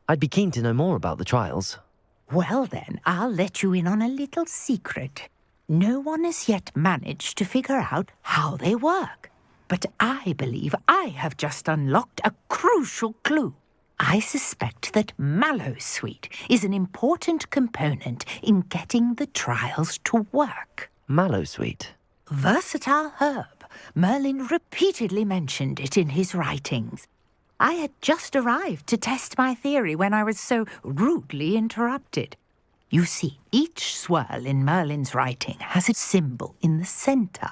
I'd be keen to know more about the trials. Well then, I'll let you in on a little secret. No one has yet managed to figure out how they work. But I believe I have just unlocked a crucial clue. I suspect that Mallowsweet is an important component in getting the trials to work. Mallowsweet? Versatile herb. Merlin repeatedly mentioned it in his writings. I had just arrived to test my theory when I was so rudely interrupted. You see, each swirl in Merlin's writing has a symbol in the centre.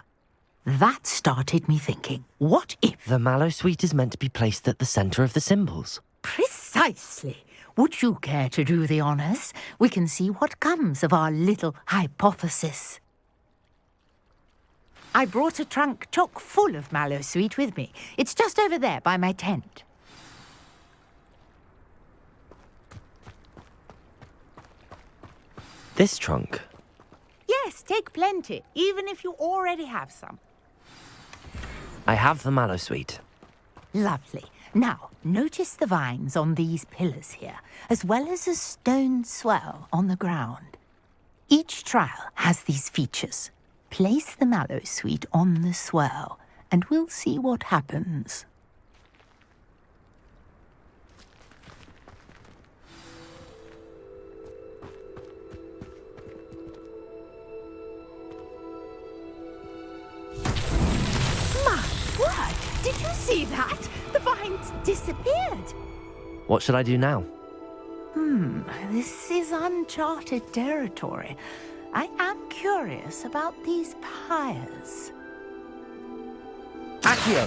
That started me thinking, what if... The Mallowsweet is meant to be placed at the centre of the symbols. Precisely. Would you care to do the honours? We can see what comes of our little hypothesis. I brought a trunk chock full of Mallowsweet with me. It's just over there by my tent. This trunk? Yes, take plenty, even if you already have some. I have the Mallowsweet. Lovely. Now, notice the vines on these pillars here, as well as a stone swell on the ground. Each trial has these features. Place the Mallowsweet on the swell, and we'll see what happens. Did you see that? The vines disappeared. What should I do now? This is uncharted territory. I am curious about these pyres. Accio!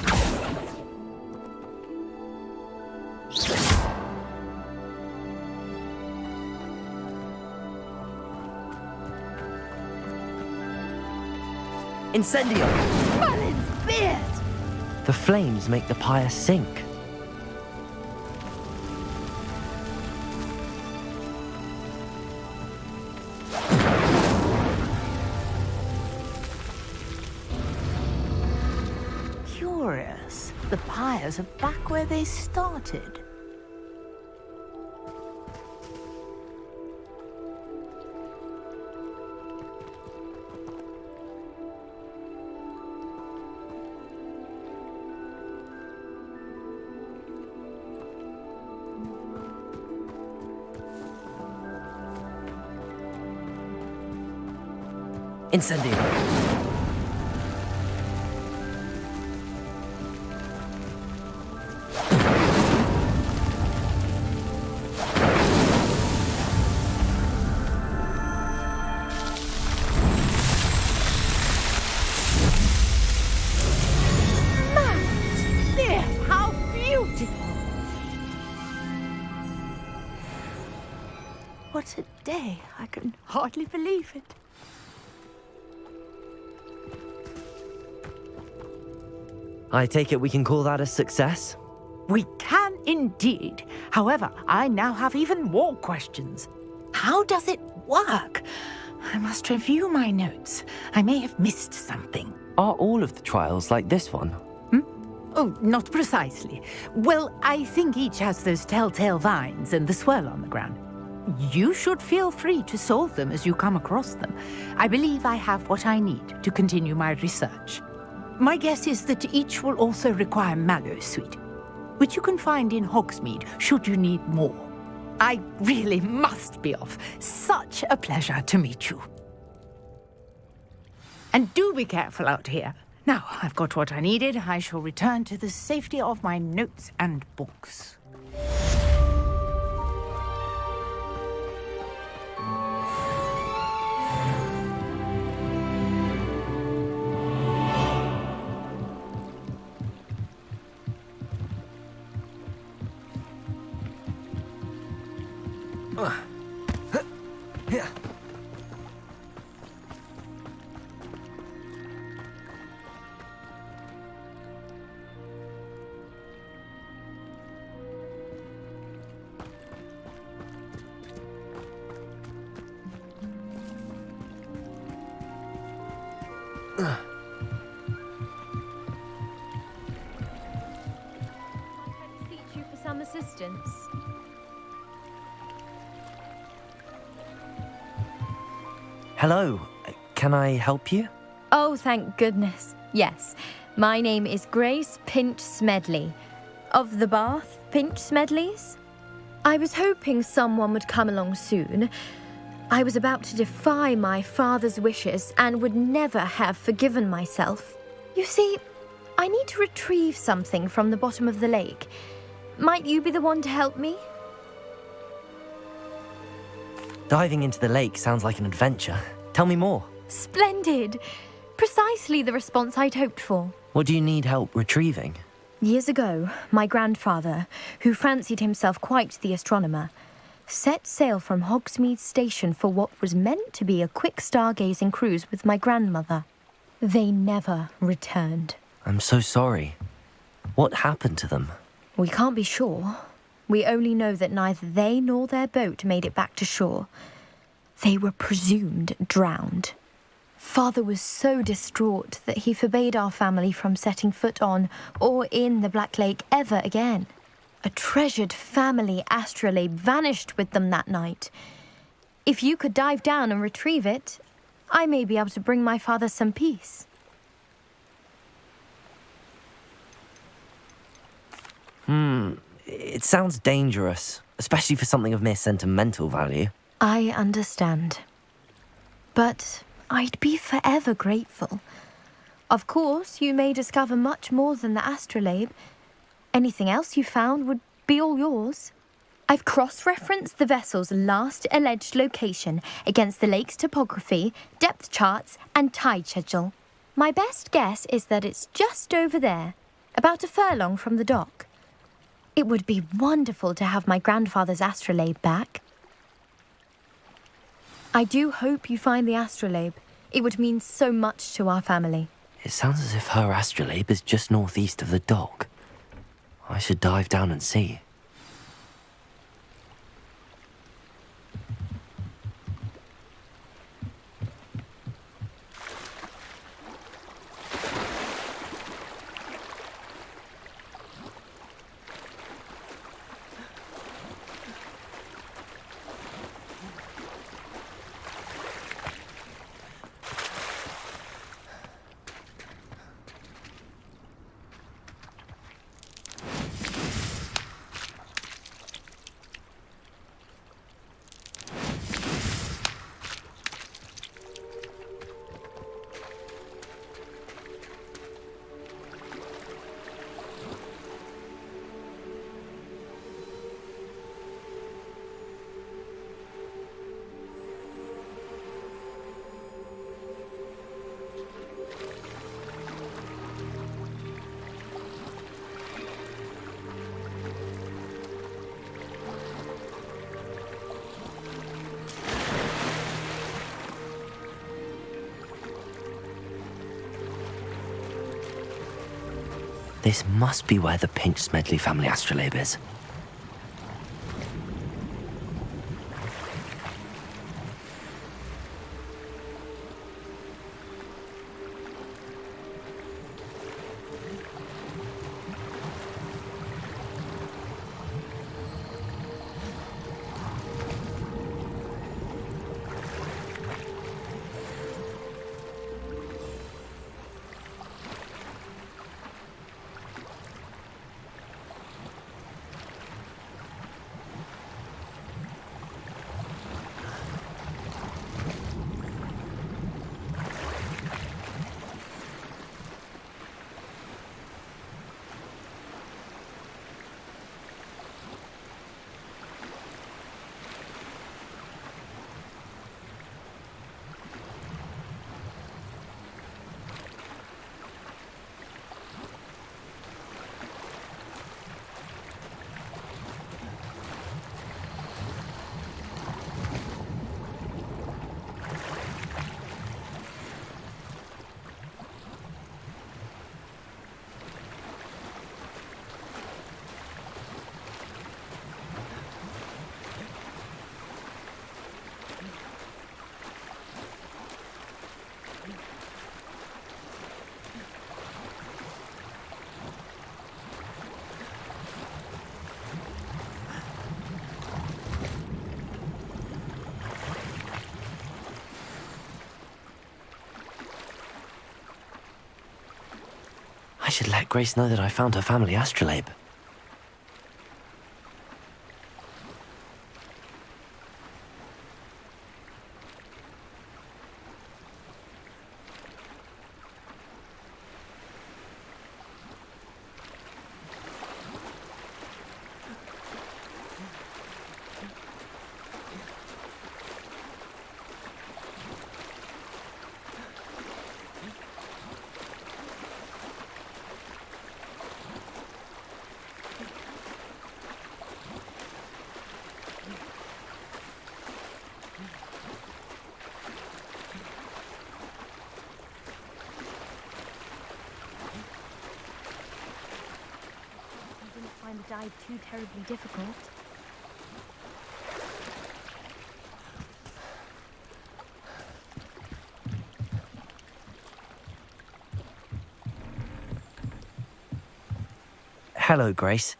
Incendio! Merlin's beard! The flames make the pyre sink. Curious. The pyres are back where they started. Incendio. There, how beautiful! What a day. I can hardly believe it. I take it we can call that a success? We can indeed. However, I now have even more questions. How does it work? I must review my notes. I may have missed something. Are all of the trials like this one? Oh, not precisely. Well, I think each has those telltale vines and the swirl on the ground. You should feel free to solve them as you come across them. I believe I have what I need to continue my research. My guess is that each will also require mallow sweet, which you can find in Hogsmeade should you need more. I really must be off. Such a pleasure to meet you. And do be careful out here. Now, I've got what I needed. I shall return to the safety of my notes and books. Yeah. Beseech you for some assistance. Hello. Can I help you? Oh, thank goodness. Yes. My name is Grace Pinch Smedley. Of the Bath Pinch Smedleys? I was hoping someone would come along soon. I was about to defy my father's wishes and would never have forgiven myself. You see, I need to retrieve something from the bottom of the lake. Might you be the one to help me? Diving into the lake sounds like an adventure. Tell me more. Splendid! Precisely the response I'd hoped for. What do you need help retrieving? Years ago, my grandfather, who fancied himself quite the astronomer, set sail from Hogsmeade Station for what was meant to be a quick stargazing cruise with my grandmother. They never returned. I'm so sorry. What happened to them? We can't be sure. We only know that neither they nor their boat made it back to shore. They were presumed drowned. Father was so distraught that he forbade our family from setting foot on or in the Black Lake ever again. A treasured family astrolabe vanished with them that night. If you could dive down and retrieve it, I may be able to bring my father some peace. It sounds dangerous, especially for something of mere sentimental value. I understand. But I'd be forever grateful. Of course, you may discover much more than the astrolabe. Anything else you found would be all yours. I've cross-referenced the vessel's last alleged location against the lake's topography, depth charts, and tide schedule. My best guess is that it's just over there, about a furlong from the dock. It would be wonderful to have my grandfather's astrolabe back. I do hope you find the astrolabe. It would mean so much to our family. It sounds as if her astrolabe is just northeast of the dock. I should dive down and see. This must be where the Pinch Smedley family astrolabe is. I should let Grace know that I found her family astrolabe. Find the dive too terribly difficult. Hello, Grace.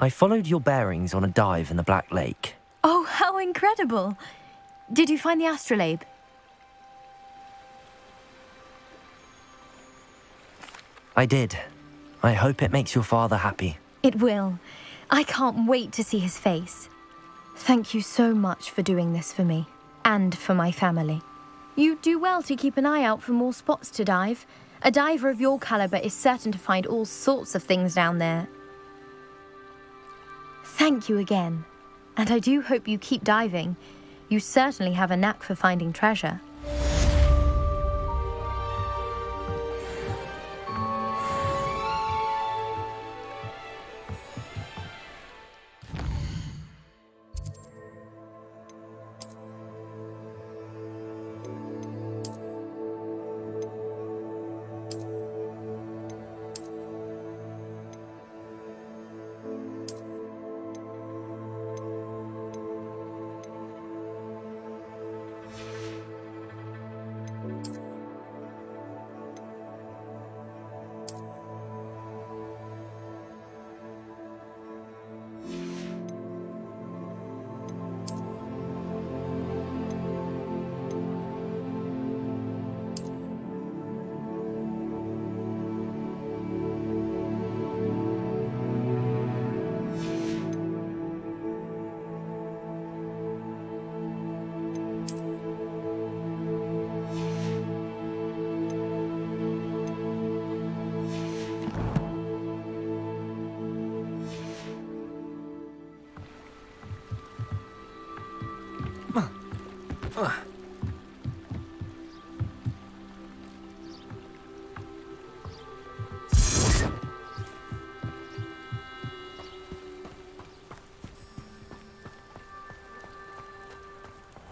I followed your bearings on a dive in the Black Lake. Oh, how incredible! Did you find the astrolabe? I did. I hope it makes your father happy. It will. I can't wait to see his face. Thank you so much for doing this for me, and for my family. You do well to keep an eye out for more spots to dive. A diver of your caliber is certain to find all sorts of things down there. Thank you again. And I do hope you keep diving. You certainly have a knack for finding treasure.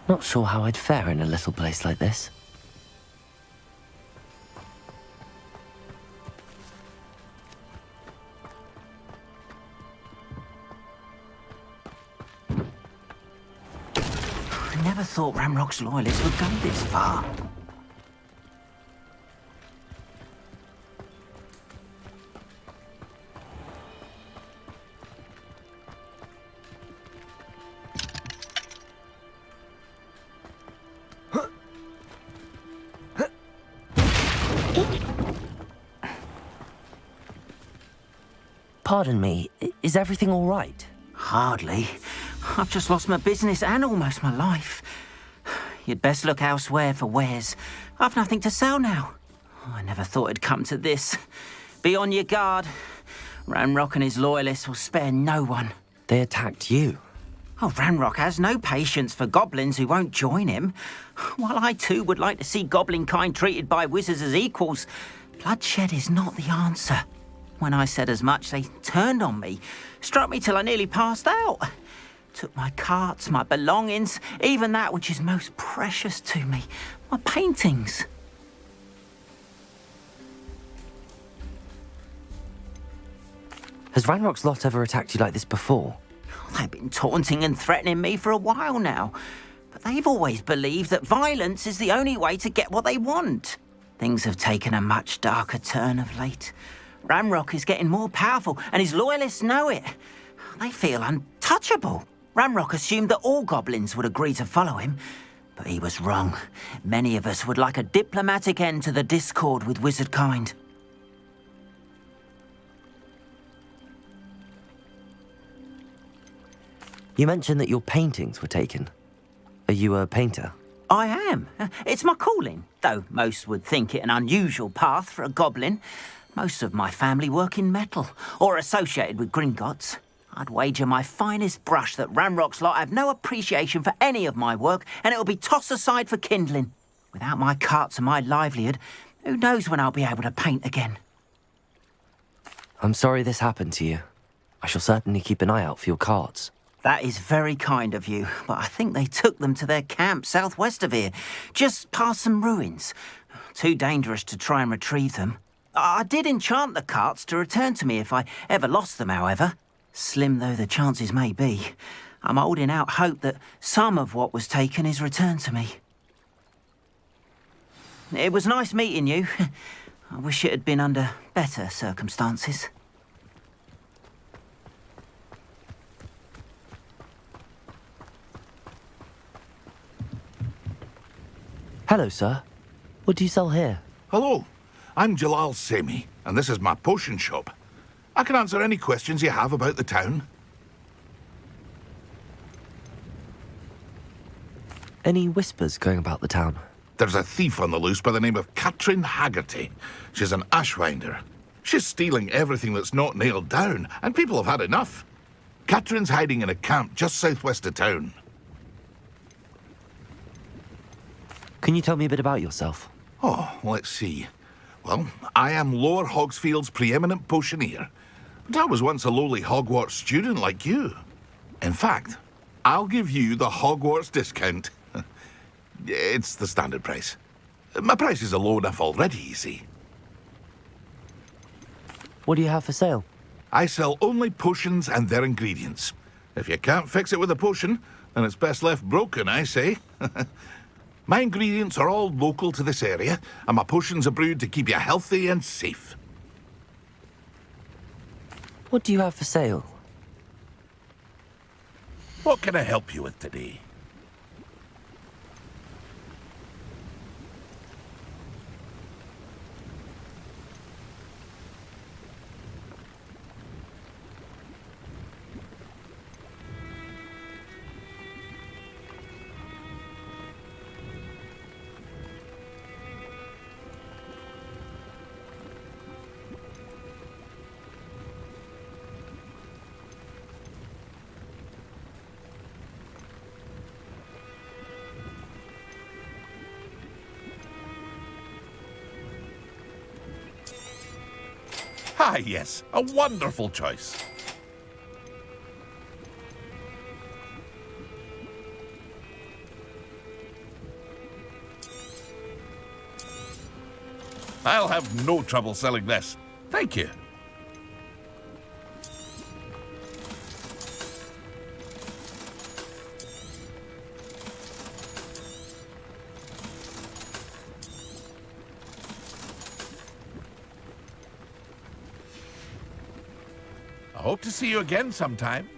Not sure how I'd fare in a little place like this. thought Ramrock's loyalists would go this far. Pardon me, is everything all right? Hardly. I've just lost my business and almost my life. You'd best look elsewhere for wares. I've nothing to sell now. I never thought it'd come to this. Be on your guard. Ranrock and his loyalists will spare no one. They attacked you? Oh, Ranrock has no patience for goblins who won't join him. While I too would like to see goblin kind treated by wizards as equals, bloodshed is not the answer. When I said as much, they turned on me, struck me till I nearly passed out. Took my carts, my belongings, even that which is most precious to me, my paintings. Has Ranrock's lot ever attacked you like this before? They've been taunting and threatening me for a while now, but they've always believed that violence is the only way to get what they want. Things have taken a much darker turn of late. Ranrock is getting more powerful, and his loyalists know it. They feel untouchable. Ranrock assumed that all goblins would agree to follow him, but he was wrong. Many of us would like a diplomatic end to the discord with wizard kind. You mentioned that your paintings were taken. Are you a painter? I am. It's my calling, though most would think it an unusual path for a goblin. Most of my family work in metal, or associated with Gringotts. I'd wager my finest brush that Ranrock's lot have no appreciation for any of my work, and it'll be tossed aside for kindling. Without my carts and my livelihood, who knows when I'll be able to paint again? I'm sorry this happened to you. I shall certainly keep an eye out for your carts. That is very kind of you, but I think they took them to their camp southwest of here, just past some ruins. Too dangerous to try and retrieve them. I did enchant the carts to return to me if I ever lost them, however. Slim though the chances may be, I'm holding out hope that some of what was taken is returned to me. It was nice meeting you. I wish it had been under better circumstances. Hello, sir. What do you sell here? Hello. I'm Jalal Semi, and this is my potion shop. I can answer any questions you have about the town. Any whispers going about the town? There's a thief on the loose by the name of Katrin Haggerty. She's an ashwinder. She's stealing everything that's not nailed down, and people have had enough. Katrin's hiding in a camp just southwest of town. Can you tell me a bit about yourself? Oh, let's see. Well, I am Lower Hogsfield's preeminent potioneer. But I was once a lowly Hogwarts student like you. In fact, I'll give you the Hogwarts discount. It's the standard price. My prices are low enough already, you see. What do you have for sale? I sell only potions and their ingredients. If you can't fix it with a potion, then it's best left broken, I say. My ingredients are all local to this area, and my potions are brewed to keep you healthy and safe. What do you have for sale? What can I help you with today? Ah, yes, a wonderful choice. I'll have no trouble selling this. Thank you. I hope to see you again sometime.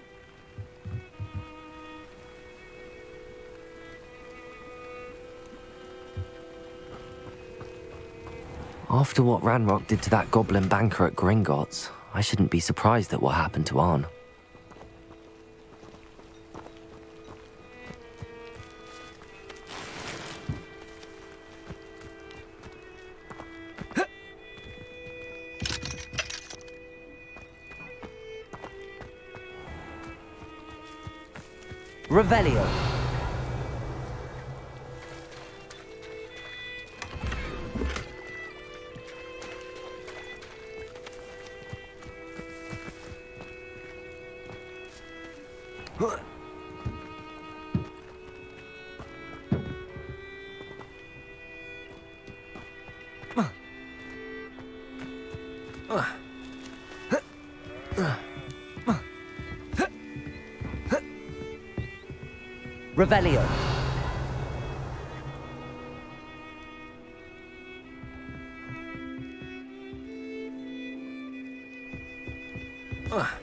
After what Ranrock did to that goblin banker at Gringotts, I shouldn't be surprised at what happened to Arn. Revelio. Revelio. Ugh.